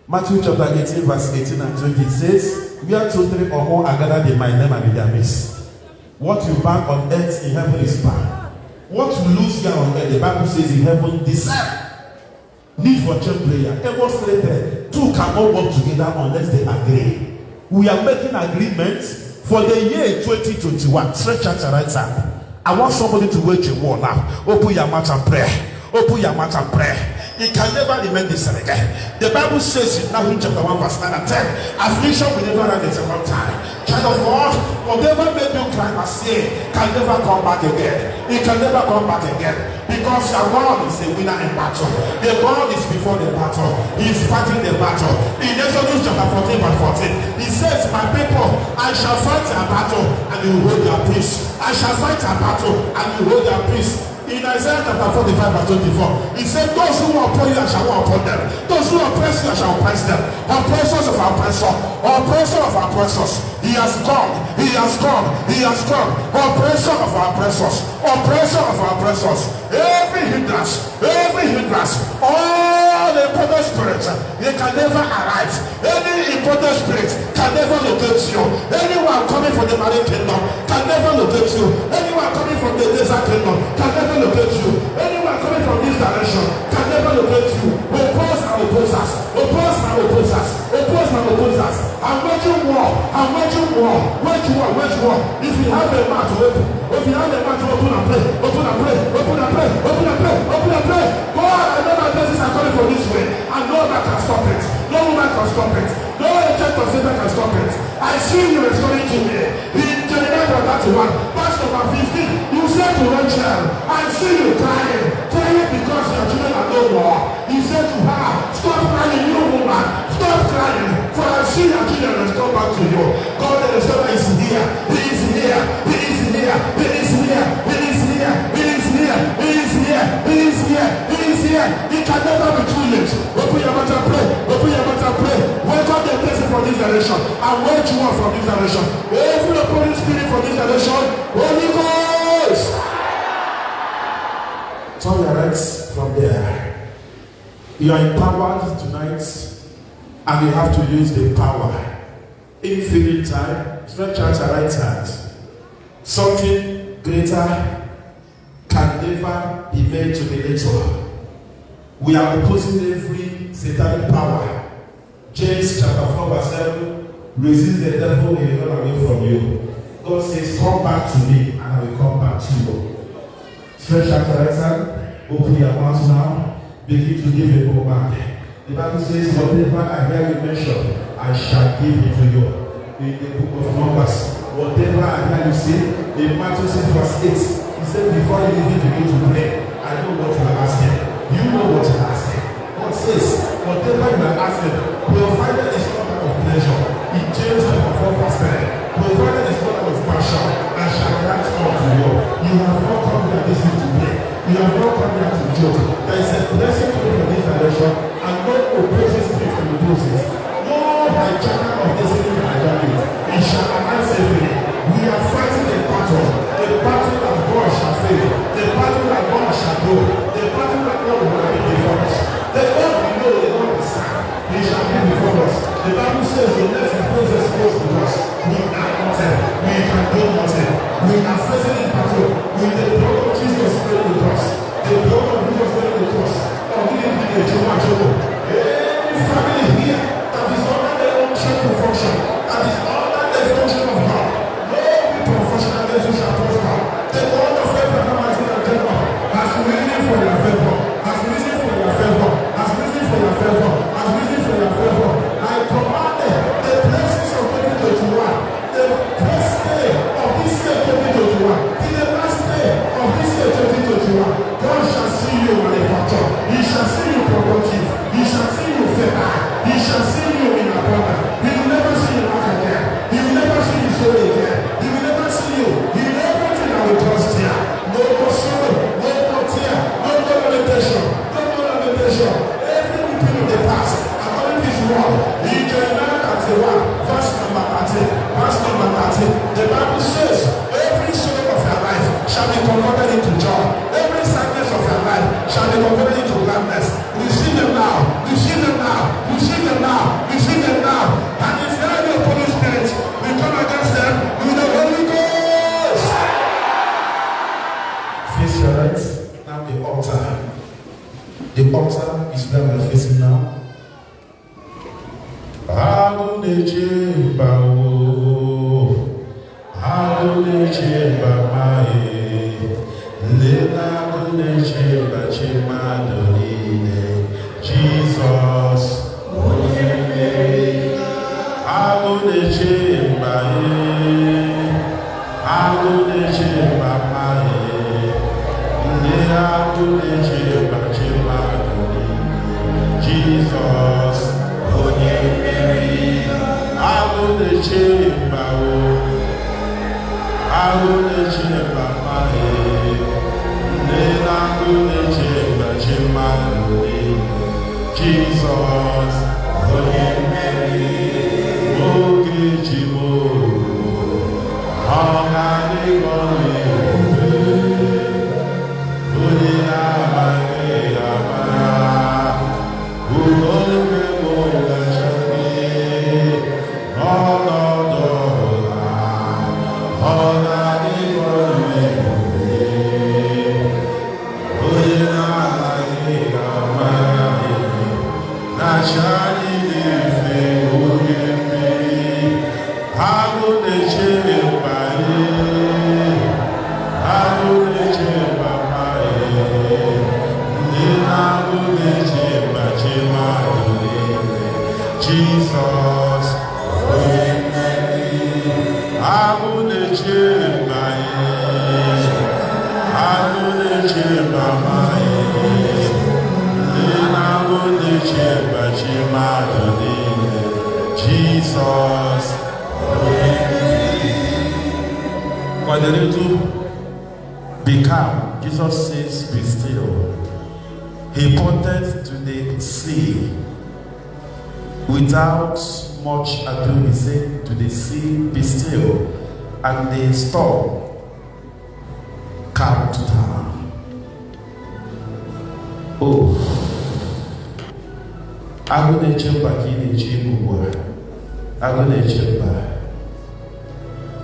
Matthew chapter 18, verse 18 and 20. It says, where 2, 3 or more are gathered in my name and in their midst. What you bind on earth in heaven is bound. What you lose here on earth, the Bible says in heaven, desire. Need for church prayer. Demonstrated. 2 cannot work together unless they agree. We are making agreements for the year 2021. Stretch out your right hand. I want somebody to wage a war now. Open your mouth and pray. Open your mouth and pray. It can never remain the same again. The Bible says in Nahum chapter 1 verse 9 and 10, affliction will never end a second time. Child of God, whatever made you cry and say can never come back again. It can never come back again. Because your God is the winner in battle. The God is before the battle. He is fighting the battle. In Exodus chapter 14 verse 14, he says, my people, I shall fight a battle and you will hold your peace. I shall fight a battle and you will hold your peace. In Isaiah chapter 45 verse 24, he said, those who are upon you, I shall walk upon them. Those who oppress you, I shall oppress them. Oppressors of oppressor, oppressor of oppressors. He has come, he has come, he has come. Oppressor of oppressors, oppressor of oppressors. Every hindrance, all the important spirits, they can never arrive. Any important spirit can never locate you. Anyone coming from the marine kingdom can never locate you. Anyone coming from the desert kingdom can never locate you. Anyone coming from this direction can never locate you. Oppose and opposers, oppose and opposers, oppose and opposers. I'm waging war, I'm waging war, wage war, wage war. If you have a mouth to open, if you have a mouth to open and pray, open and pray, open and pray, open and pray, open and pray. God, I know my blessings are coming from this way, and no man can stop it. No woman can stop it. No agent of Satan can stop it. I see you restoring to me. In Jeremiah 31, verse number 15, you said to Rachel, I see you crying, crying because your children are no more. He said to her, stop crying, you woman, stop crying, for I see your children restore back to you. God the restorer is here. He is here. He is here. He is here. He is here. He is here. He is here. He is here. He is here. He can never be too late. Open your mouth and pray. Open your mouth and pray. Welcome the blessing from this direction. And wage war from this direction. Every opponent spirit from this direction. Holy Ghost. Turn your legs from there. You are empowered tonight, and you have to use the power. In feeling time, stretch out your right hand. Something greater can never be made to be little. We are opposing every satanic power. James chapter 4 verse 7, resist the devil and he will run away from you. God says, come back to me and I will come back to you. Stretch out your right hand, open your mouth now, begin to give a go back. The Bible says, whatever I hear you mention, I shall give it to you. In the book of Numbers, whatever I hear you say, in Matthew 6 verse 8, he said, before you even begin to pray, I know what you are asking. You know what you are asking. God says, whatever you are asking, provided is not out of pleasure. In James chapter 4 verse 10, provided is not out of passion, and shall grant unto you. You have not come here this week to pray. You have not come here to joke. There is a blessing to you from this direction, and God opposes it from the process. No hijacker of destiny can hijack it. It shall arrive safely. We are fighting a battle. The battle that God shall fail. The battle that God shall go. The battle that God will be before us. The God we know, the God we serve. He shall be before us. The Bible says the next process goes to us. We are nothing. We can do nothing. We are facing a battle with the blood of Jesus spread with us. The blood of Jesus spread with us. Oh, we didn't need a Jehovah Jehovah. Every family here that is under their own church function, that is under the function of God. No people function against you shall prosper. The God of Abraham has been a general, has risen for your favor, has risen for your favor, has risen for your favor, has risen for your favor. I commanded the blessings of 2021, the first day of this year 2021, to the last day of this year 2021. God shall see you manufacture. He shall see you productive. He shall see you favor. He shall see you in abundance. He will never see you back again. He will never see you so again. He will never see you. He will never think that will trust here. No more sorrow, no more tear, no more lamentation, no more lamentation. Every weeping of the past, according to his word, in Jeremiah 31, verse number 13, verse number 13, the Bible says, every sorrow of your life shall be converted into joy. Every sadness of your life shall be converted into gladness. Receive them now. Receive them now. Receive them now. Receive them now. And if there are no Holy Spirit, we come against them with the Holy Ghost. Face your right. Now the altar. The altar is where we are facing now. Jesus, Jesus, Holy Mary. Jesus. When they need to be calm, Jesus says, be still. He pointed to the sea. Without much ado, he said to the sea, be still. And the storm calmed down. Oh. I'm going to jump back in the gym. I'm going to jump back.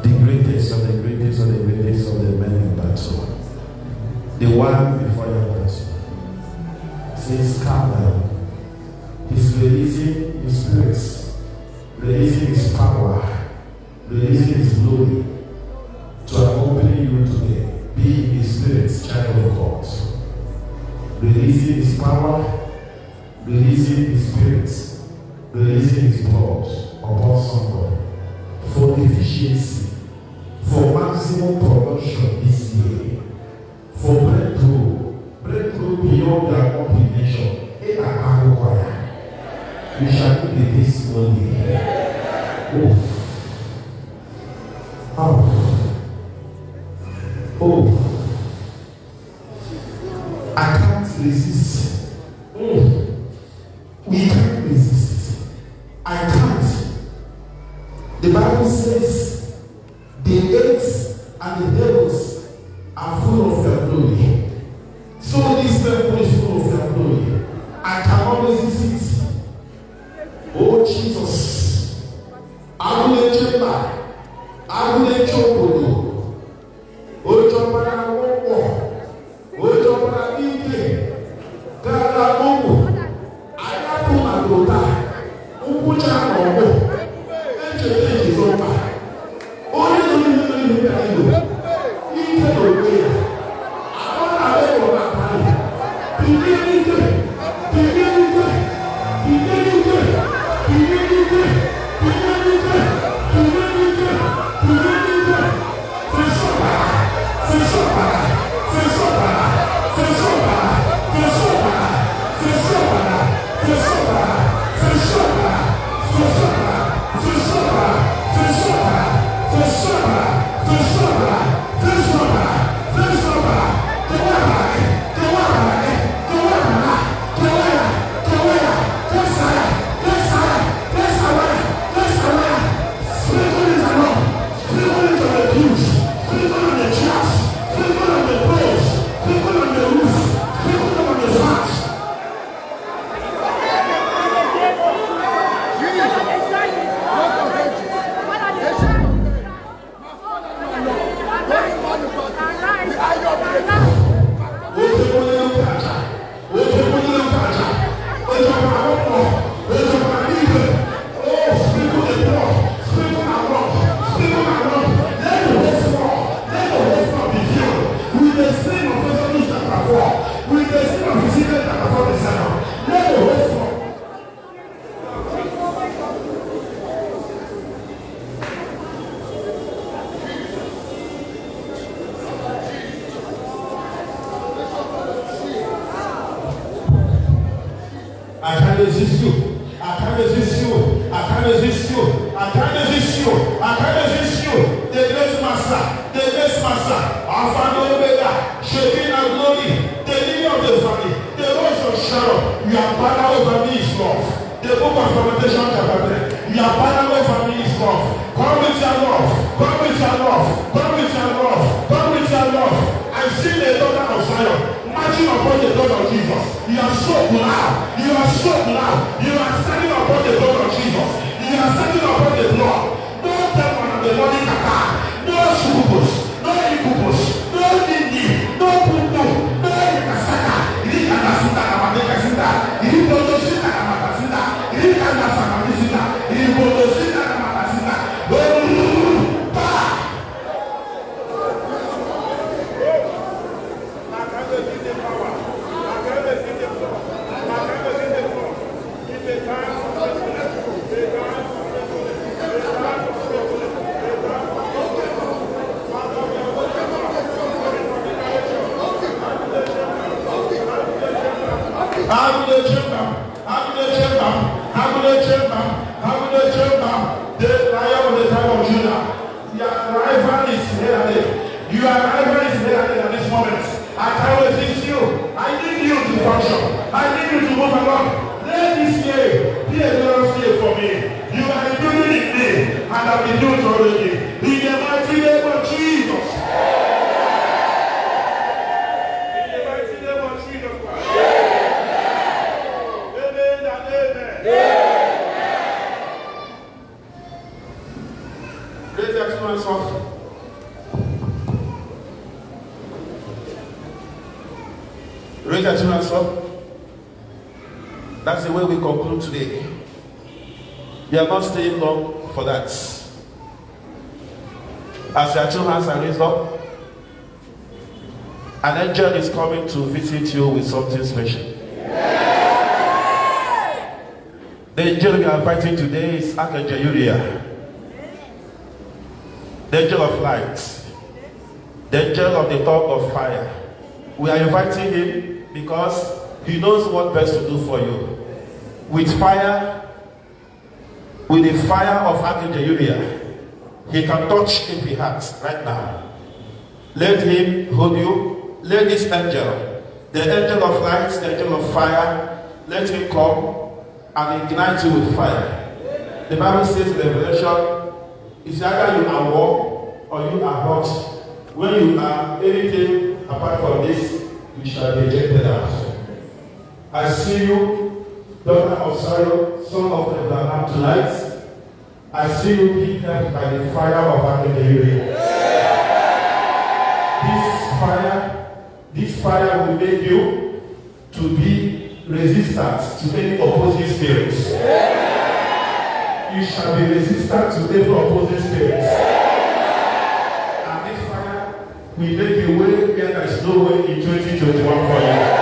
The greatest of the greatest of the greatest of the men in battle. The one before your battle. Says, calm down. He's releasing his spirits, releasing his power, releasing his glory to accompany you today. Be in his spirit, child of God. Releasing his power, releasing his spirits, releasing his blood upon somebody for efficiency, for maximum production this year, for breakthrough beyond their comprehension. We shall do this morning. Oh, I can't resist. We can't resist. I can't. The Bible says the earth and the devils are full of their glory. So this temple is full of their glory. I cannot resist it. Oh Jesus. I will let you back. I will let you go. Oh, Jopara, oh, Jopara, Ike, Kara, Momo. I have to go back. Upucha, Momo. Enter is over. Only the Ike, I want to have a time. I can't resist you. I can't resist you. I can't resist you. I can't resist you. I can't resist you. The great master. The great master. Alpha and Omega. Shekinah and glory. The lily of the valley. The rose of Sharon. Your banner over me is love. The book of Lamentation chapter 10. Your banner over me is love. Come with your love. Come with your love. Come with your love. Come with your love. I see the daughter of Zion marching upon the blood of Jesus. You are so loud. You are so loud. You are standing upon the blood of Jesus. You are standing upon the blood. No devil of the morning attack. No succubus. No incubus. No nini. No pupu. No ikasaka. Ikanasita kamadekasita. Ibodosita kamadasita. Ikanasakamadisita. Ibodosita kamadasita. If they can't Your arrival is here. Your arrival is here at this moment. I can't resist you. I need you to function. I need you to move along. Let this year be a glorious year for me. You are building in me, and I've been doing it already. In the mighty name of Jesus. In the mighty name of Jesus Christ. Amen and amen. Raise your two hands up. Raise your two hands up. That's the way we conclude today. You are not staying long for that. As your two hands are raised up, an angel is coming to visit you with something special. The angel we are inviting today is Archangel Uriah, the angel of light, the angel of the tongue of fire. We are inviting him because he knows what best to do for you. With fire, with the fire of Archangel Uriah, he can touch every heart right now. Let him hold you. Let this angel, the angel of light, the angel of fire, let him come and ignite you with fire. The Bible says in Revelation, it's either you are warm or you are hot. When you are anything apart from this, you shall be rejected out. I see you, daughter of Zion, son of Abraham, tonight. I see you picked up by the fire of Archangel Uriah. This fire will make you to be resistant to any opposing spirits. You shall be resistant to every opposing spirits. And this fire will make a way where there is no way in 2021 for you.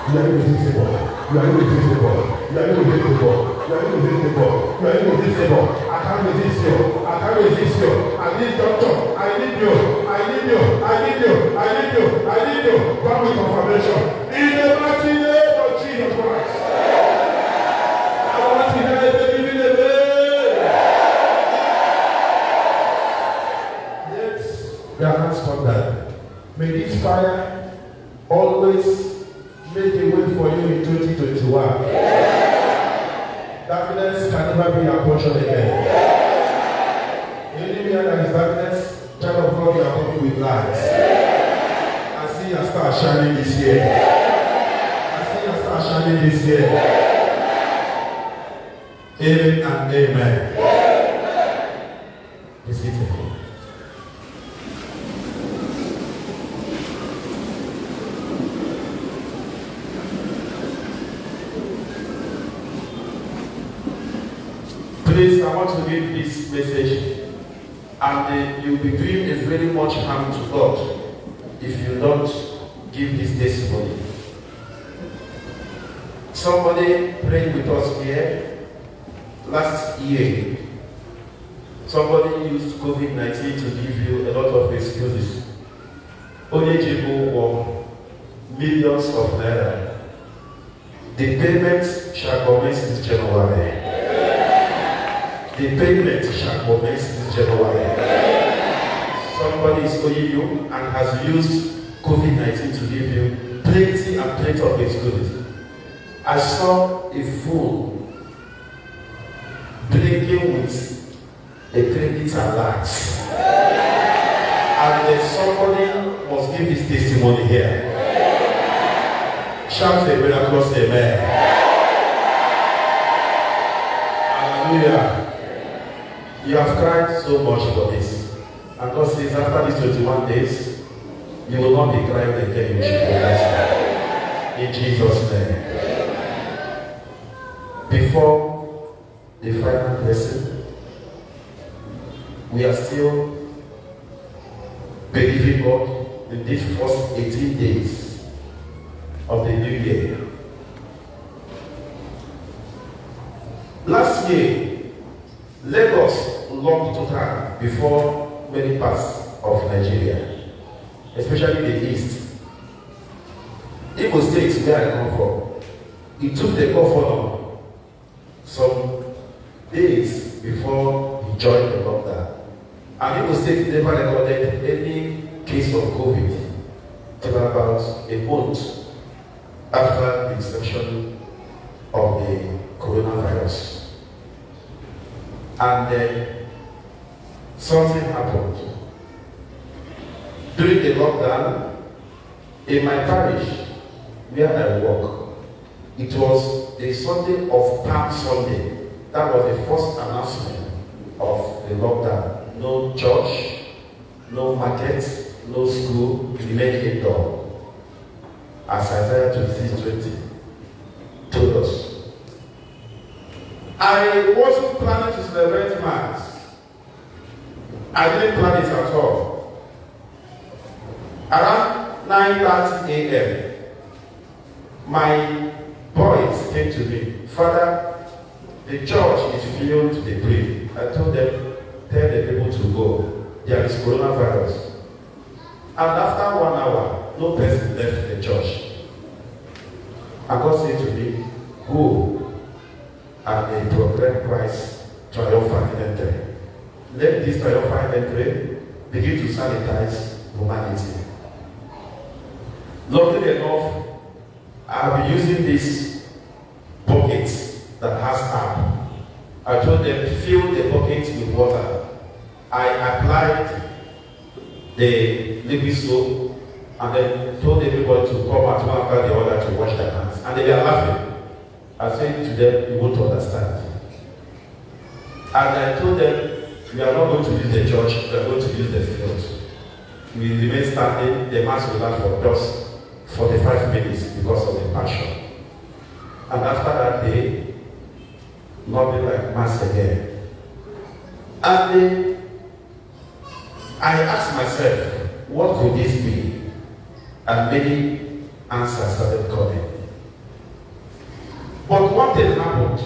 You are irresistible. You are irresistible. You are irresistible. You are irresistible. You are irresistible. I can't resist you. I can't resist you. I need doctor. I need you. I need you. I need you. I need you. I need you. Come with confirmation. In the mighty name of Jesus Christ. I want to hear the living again. Yes. We are not stop that. May this fire always make a way for you in 2021. Darkness can never be your portion again. Anywhere that is darkness, child of God, you are coming with light. I see your star shining this year. I see your star shining this year. Amen and amen. Is it okay? Please, I want to read this message, and you'll be doing a very much harm to God if you don't give this testimony. Somebody prayed with us here last year. Somebody used COVID-19 to give you a lot of excuses. Only people won millions of naira. The payment shall commence this January. The payment shall commence this January. Somebody is owing you and has used COVID-19 to give you plenty and plenty of excuses. I saw a fool blinking with a credit alert. And then somebody must give this testimony here. Shout a miraculous amen. Hallelujah. You have cried so much for this. And God says, after these 21 days, you will not be crying again. You should be blessed. In Jesus' name. Before the final blessing, we are still believing God in these first 18 days of the new year. Last year, Lagos locked total before many parts of Nigeria, especially the east. Imo State, where I come from, it took the governor some days before he joined the lockdown. And Imo State never recorded any case of COVID till about a month after the inception of the coronavirus. And then something happened. During the lockdown, in my parish where I work, it was the Sunday of Palm Sunday. That was the first announcement of the lockdown. No church, no market, no school, remain indoor. As Isaiah 26:20 told us. I wasn't planning to celebrate Mass. I didn't plan it at all. Around 9:30 a.m., my boys came to me. Father, the church is filled to the brim. I told them, tell the people to go. There is coronavirus. And after 1 hour, no person left the church. And God said to me, go and proclaim Christ triumphant entry. Let this triumphant entry begin to sanitize humanity. Luckily enough, I'll be using this bucket that has tap. I told them, fill the bucket with water. I applied the liquid soap and then told everybody to come out one after the other to wash their hands. And they were laughing. I said to them, you won't understand. And I told them, we are not going to use the church, we are going to use the field. We remain standing, the mass will last for just 45 minutes because of the passion. And after that day, nothing like mass again. And I asked myself, what could this be? And many answers started coming. But one thing happened.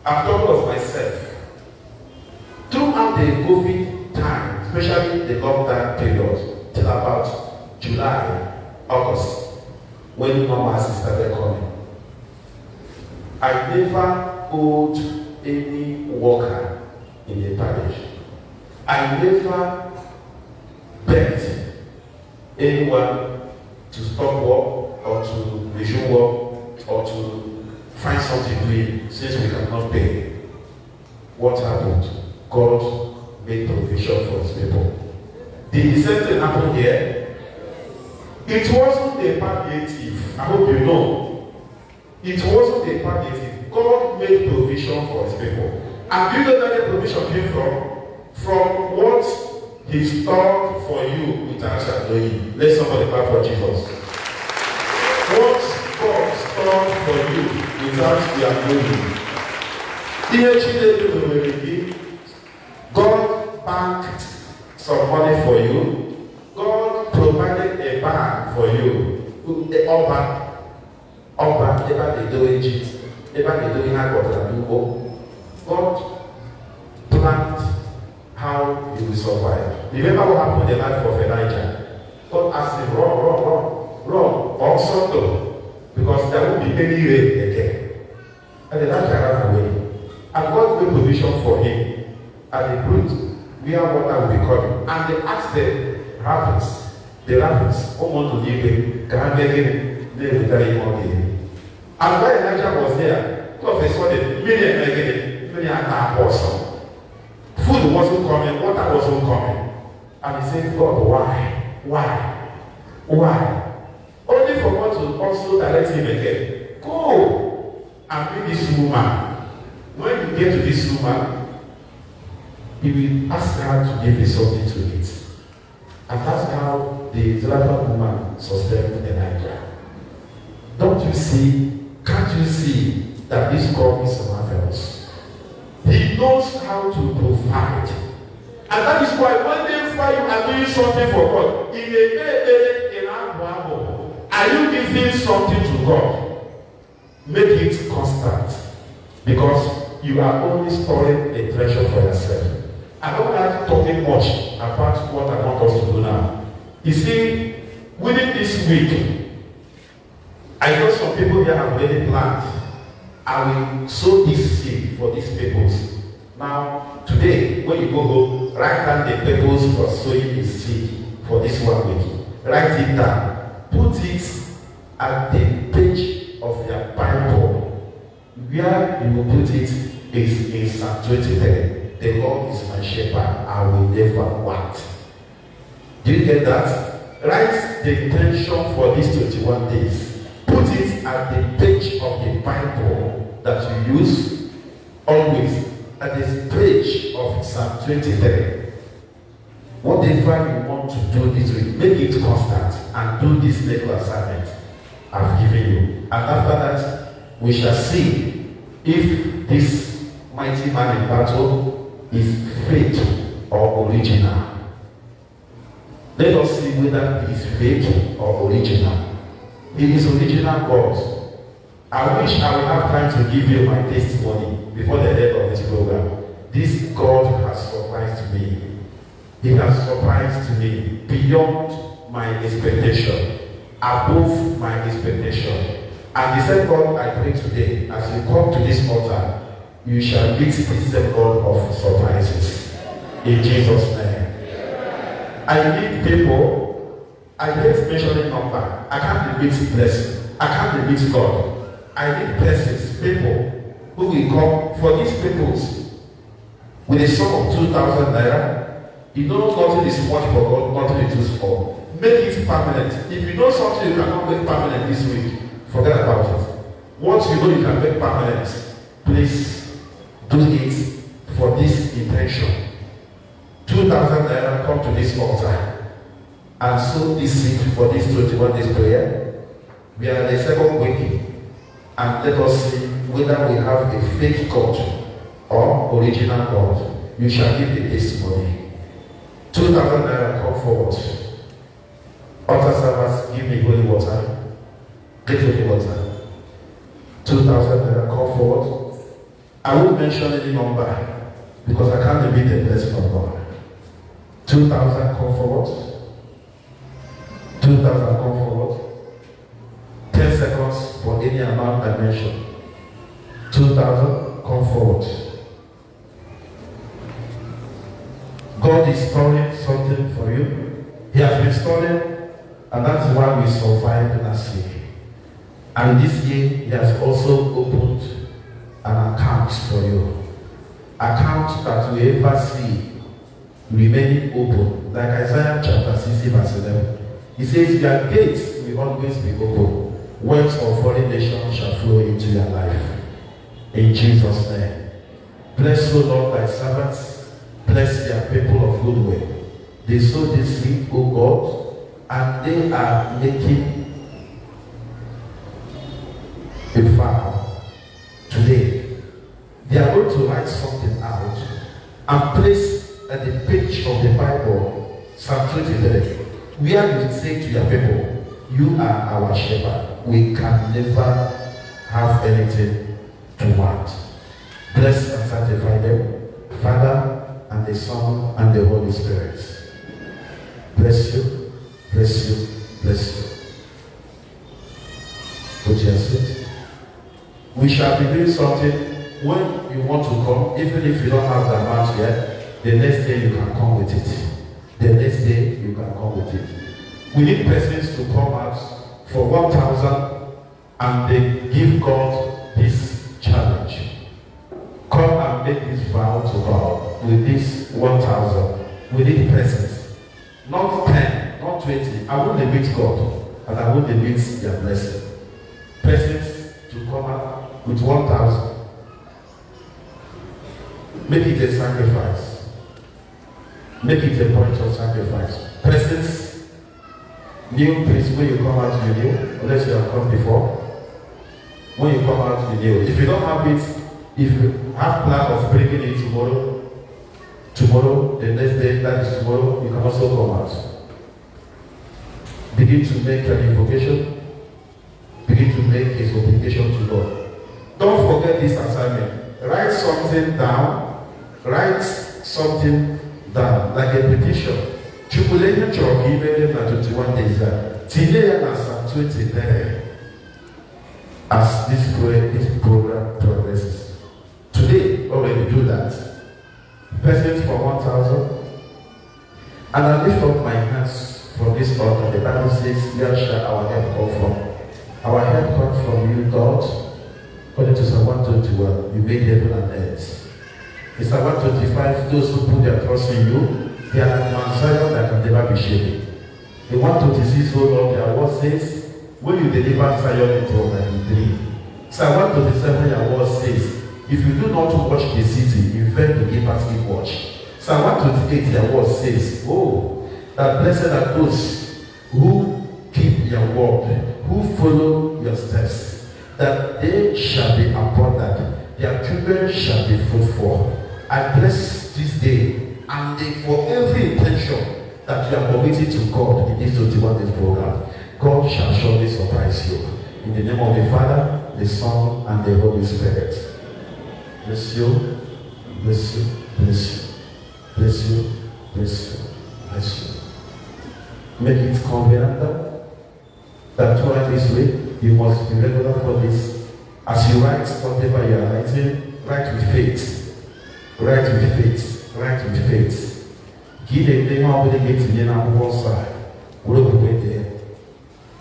I'm talking of myself. Throughout the COVID time, especially the lockdown period, till about July, August, when normalcy started coming, I never owed any worker in the parish. I never begged anyone to stop work or to resume work or to find something doing since we cannot pay. What happened? God made provision for his people. Did the same thing happen here? It wasn't a palliative. I hope you know. It wasn't a palliative. God made provision for his people. And do you know where the provision came from? From what he stored for you without your knowing. Let somebody clap for Jesus. What God stored for you without your knowing. God banked some money for you. God provided a bank for you. The Oba, never they do it. Never they do it. God planned how you will survive. Remember what happened in the life of Elijah? God asked him, run, also because there won't be any rain again. And Elijah ran away. And God made provision for him at the root where water will be coming. And they asked the rabbis, who want to leave him, can I make him live with him all day? And when Elijah was there, all of a sudden, million awesome. Food wasn't coming, water wasn't coming. And he said, God, why? Only for God to also direct him again. Go and be this woman. When you get to this woman, he will ask her to give you something to eat. And that's how the Israelite woman sustained Elijah. Don't you see? Can't you see that this God is marvelous? He knows how to provide. And that is why whenever you are doing something for God, are you giving something to God? Make it constant. Because you are only storing a treasure for yourself. I don't like talking much about what I want us to do now. You see, within this week, I know some people here have already planned. I will sow this seed for these peoples. Now, today, when you go home, write down the purpose for sowing this seed for this 1 week. Write it down. Put it at the page of your Bible. Where you will put it is in Psalm 23. The Lord is my shepherd, I will never want. Do you get that? Write the intention for these 21 days. Put it at the page of the Bible that you use always. At this page of Psalm 23. Whatever you want to do this week, make it constant and do this little assignment I've given you. And after that, we shall see if this mighty man in battle is fake or original. Let us see whether he is fake or original. He is original God. I wish I would have time to give you my testimony before the end of this program. This God has surprised me. He has surprised me beyond my expectation, above my expectation. And the same God I pray today, as you come to this altar, you shall meet this same God of surprises. In Jesus' name. I need people. I hate mentioning number. I can't limit blessing. I can't limit God. I need blessings, people who will come for these peoples with a sum of 2,000 naira. You know nothing is much for God, nothing is too small. Make it permanent. If you know something you cannot make permanent this week, forget about it. Once you know you can make permanent, please do it for this intention. 2,000 naira, come to this altar and sow this seed for this 21 days prayer. We are the second week. And let us see whether we have a fake God or original God. You shall give the testimony. 2,000 naira, come forward. Altar servers, give me holy water. Get holy water. 2,000 2,000 naira, come forward. I won't mention any number because I can't limit the blessing of God. 2,000, come forward. 2,000, come forward. 10 seconds for any amount I mentioned. 2,000, come forward. God is storing something for you. He has been storing, and that's why we survived last year. And this year, He has also opened an account for you. Account that we ever see remaining open. Like Isaiah chapter 60 verse 11. He says, their gates will always be open. Wealth of foreign nations shall flow into your life. In Jesus' name. Bless, O Lord, thy servants. Bless their people of goodwill. They sow this seed, O God, and they are making a vow today. They are going to write something out and place at the page of the Bible, Psalm 23, where you say to your people, you are our shepherd. We can never have anything to want. Bless and sanctify them, Father and the Son and the Holy Spirit. Bless you, bless you, bless you. Put your seat. We shall be doing something when you want to come, even if you don't have the amount yet. The next day you can come with it. The next day you can come with it. We need persons to come out for 1,000 and they give God this challenge. Come and make this vow to God with this 1,000. We need persons. Not 10, not 20. I won't limit God and I won't limit their blessing. Persons to come out with 1,000. Make it a sacrifice. Make it a point of sacrifice. Persons, new place when you come out to the new, unless you have come before. When you come out to the new, if you don't have it, if you have plan of bringing it tomorrow, the next day, that is tomorrow, you can also come out. Begin to make an invocation. Begin to make a supplication to God. Don't forget this assignment. Write something down. Write something down, like a petition. Tribulation church given na 21 days. Today na Psalm 20 there. As this program progresses. Today, already do that. Persons for 1,000. And I lift up my hands from this altar. The Bible says, where shall our help come from? Our help comes from you, God. According to Psalm 121, you made heaven and earth. In Psalm 125, those who put their trust in you, they are like Mount Zion that can never be shaken. In 126, oh Lord, their word says, when you deliver Zion into a dream. Psalm 127, your word says, if you do not watch the city, you fail to give us a watch. Psalm 128, your word says, oh, that blessed are those who keep your word, who follow your steps, that they shall be abundant, their children shall be fruitful. I bless this day and for every intention that you are committed to God in this 21 days program. God shall surely surprise you. In the name of the Father, the Son, and the Holy Spirit. Bless you, bless you, bless you, bless you, bless you, bless you. Make it convenient that throughout this week, you must be regular for this. As you write whatever you are writing, write with faith. Write with faith. Write with faith. Give a name of the gate in one side.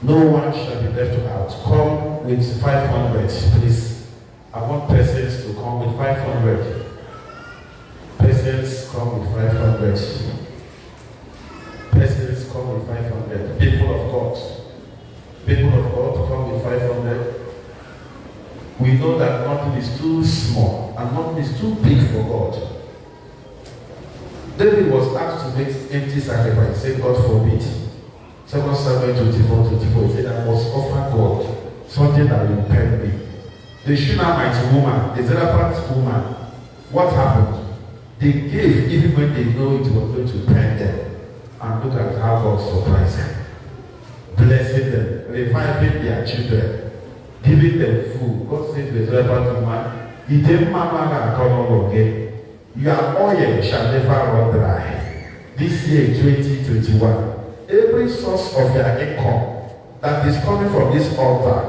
No one shall be left out. Come with 500, please. I want persons to come with 500. Persons come with 500. Persons come with 500. People of God. People of God come with 500. We know that nothing is too small and nothing is too big for God. David was asked to make empty sacrifice. He said, God forbid. 2 Samuel 24, he said, I must offer God something that will repel me. The Shunammite woman, the Zarephath woman, what happened? They gave even when they know it was going to pain them. And look at how God surprised them. Blessing them, reviving their children. giving them food. God says to the servant woman, your oil shall never run dry. This year, 2021, every source of your income that is coming from this altar,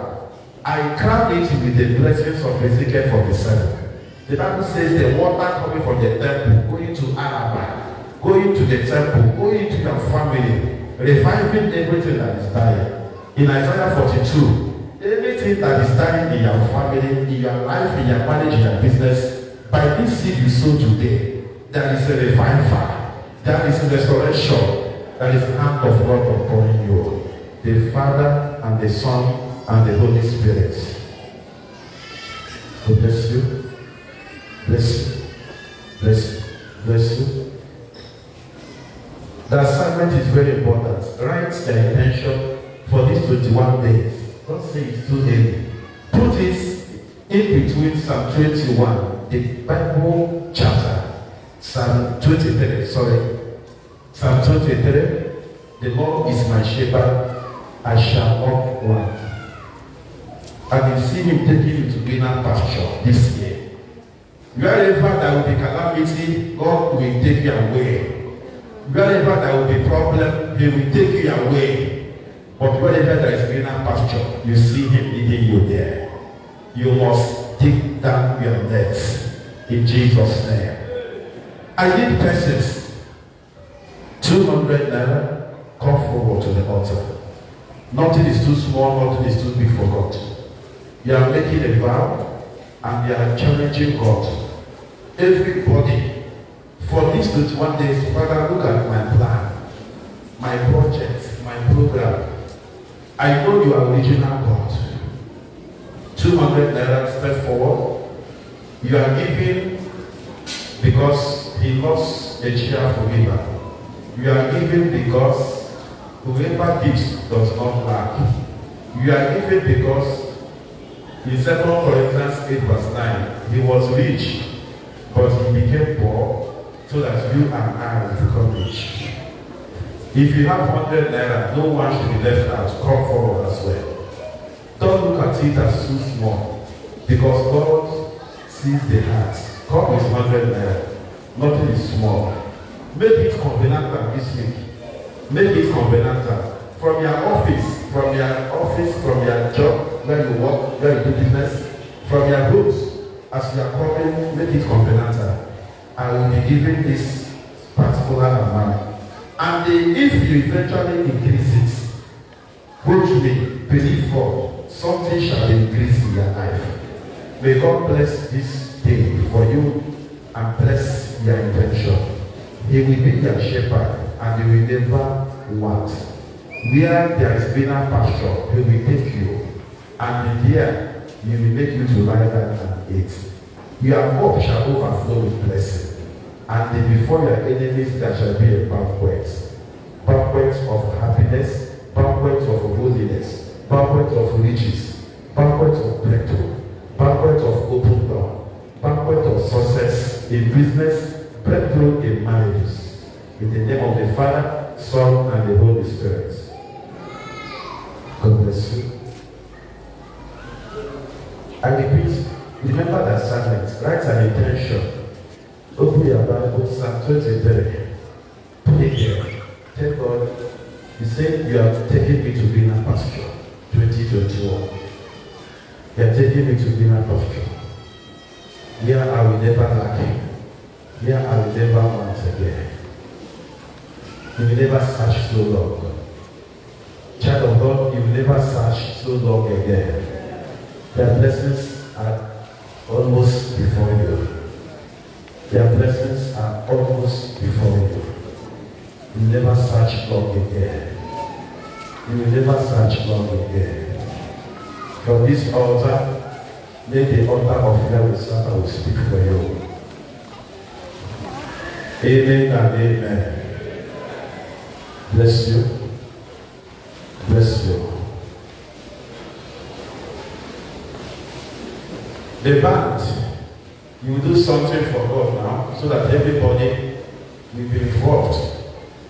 I crown it with the blessings of Ezekiel 47. The Bible says the water coming from the temple, going to Araba, going to the temple, going to your family, reviving everything that is dying. In Isaiah 42, anything that is dying in your family, in your life, in your marriage, in your business, by this seed you sow today, there is a revival, there is a restoration, there is the hand of God upon you. The Father and the Son and the Holy Spirit. God bless you. Bless you. Bless you. Bless you. The assignment is very important. Write the intention for these 21 days. Don't say it's too early. Put it in between Psalm 21, the Bible chapter. Psalm 23, Psalm 23. The Lord is my shepherd, I shall not want. And you see him taking you to greener pasture this year. Wherever there will be calamity, God will take you away. Wherever there will be problem, he will take you away. But wherever there is greener pasture, you see him leading you there. You must take down your nets in Jesus' name. I need persons. 200 naira, come forward to the altar. Nothing is too small, nothing is too big for God. You are making a vow and you are challenging God. Everybody, for these 21 days, Father, look at my plan, my project, my program. I know you are original God. 200 naira, step forward. You are giving because he loves a cheerful giver. You are giving because whoever gives does not lack. You are giving because in 2 Corinthians 8 verse 9, he was rich, but he became poor so that you and I will become rich. If you have 100 naira, no one should be left out. Come forward as well. Don't look at it as too small, because God sees the heart. Come with 100 naira. Nothing is small. Make it covenantal this week. Make it covenantal. From your office, from your job, where you work, where you do business, from your homes, as you are coming, make it covenantal. I will be giving this particular amount. And if you eventually increase it, which me, believe God, something shall increase in your life. May God bless this day for you and bless your intention. He will be your shepherd and he will never want. Where there is greener pasture, he will take you, and there he will make you to lie down and eat. Your hope shall overflow with blessing, and before your enemies there shall be a banquet of happiness, banquet of holiness, banquet of riches, banquet of breakthrough, banquet of open door, banquet of success in business, breakthrough in marriages. In the name of the Father, Son, and the Holy Spirit. God bless you. I repeat, remember the assignment. Write an intention. Open your Bible, Psalm 23. Put it here. Tell God, He said, you are taking me to greener pasture. 2021. You are taking me to greener pasture. Here I will never lack you. Here I will never want again. You will never search so long. Child of God, you will never search so long again. Their blessings are almost before you. Their blessings are almost before you. You will never search long again. You will never search long again. From this altar, may the altar of Yahweh Satan will speak for you. Amen and amen. Bless you. Bless you. The band, you will do something for God now so that everybody will be involved.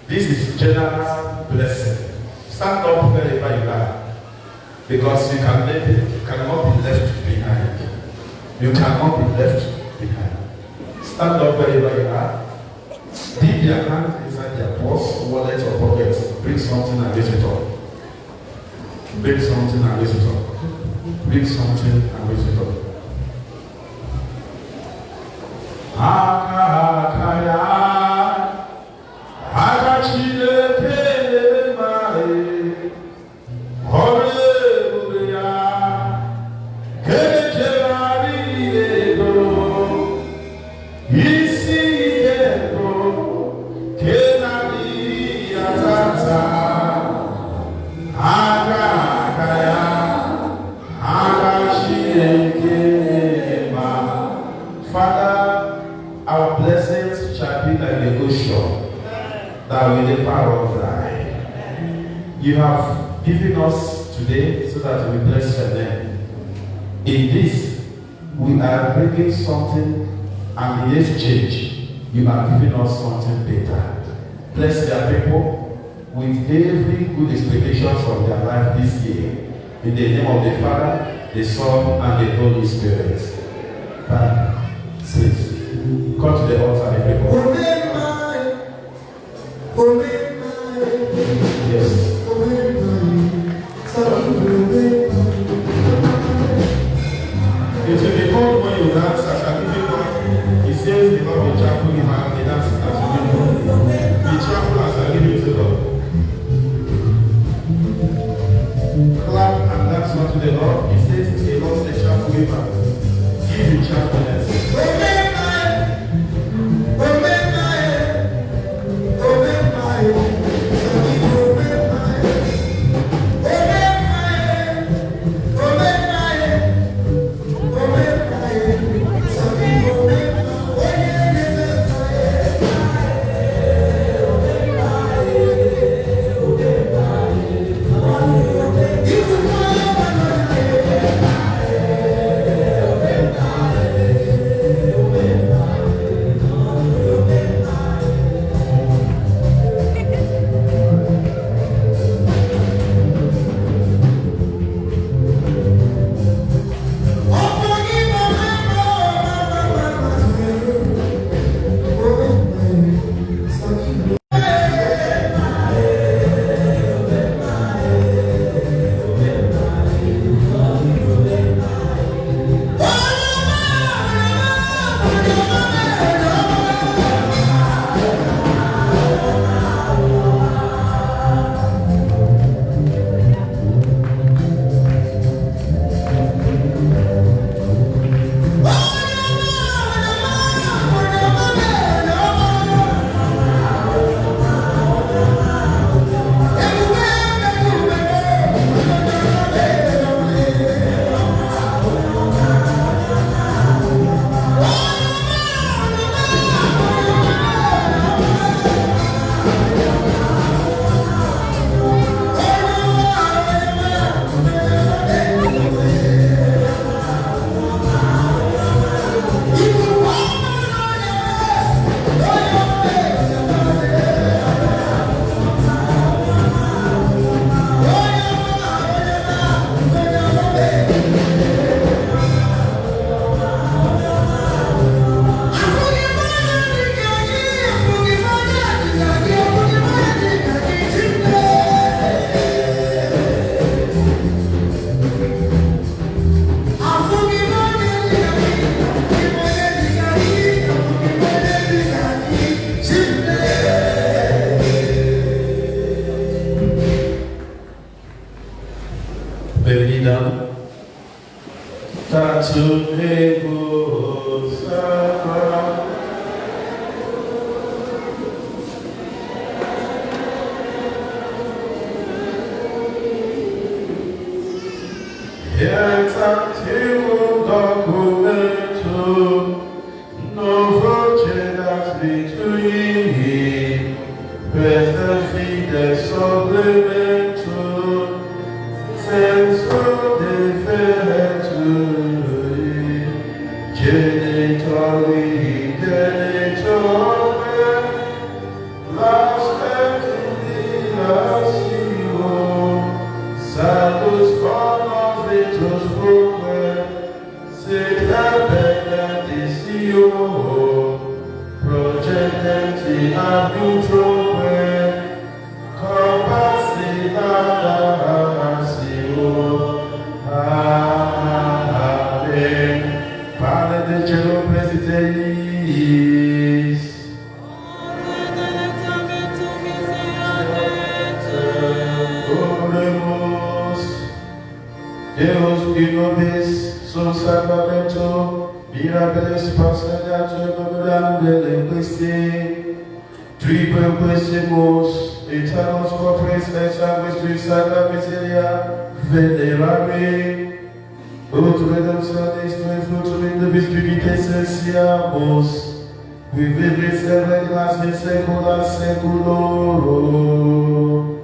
This is general blessing. Stand up wherever you are. Because you cannot be left behind. You cannot be left behind. Stand up wherever you are. Dip your hand inside their purse, wallet, or pocket. Bring something and raise it up. Bring something and raise it up. Bring something and raise it up. Akaya, Akachile Pele Mae, Hallelujah, Kecherari Ego, Isi Ego, Kenari Atata, Akaya, Akachile Pele Mae. Father, our blessings shall be like the ocean that will never run dry. You have given us today so that we bless your name. In this, we are bringing something, and in exchange, you are giving us something better. Bless their people with every good expectation from their life this year. In the name of the Father, the Son, and the Holy Spirit. Please, come to the altar, everybody. Yes. It will be called when you dance as a living God. He says, "The Lord be cheerful in my dance as a living God. Be cheerful as a living God." Clap and dance unto the Lord. He says, "The Lord is a cheerful giver." Give you cheerfulness. Satisfied. trouble, c'est la bénédiction. Projettenti a nous trouver, compassi Amen. Padre de cielo presideis, oremos. Deus que nobis, su sacramento, mirabilis passagiatur memorandum Christi, triple blessimus, eternos corporis et sanguis tui sacra miseria, venerami, ut redemptionis tui fructum in nobis vivites sensiamus, qui vivris et regnas in saecula saeculorum.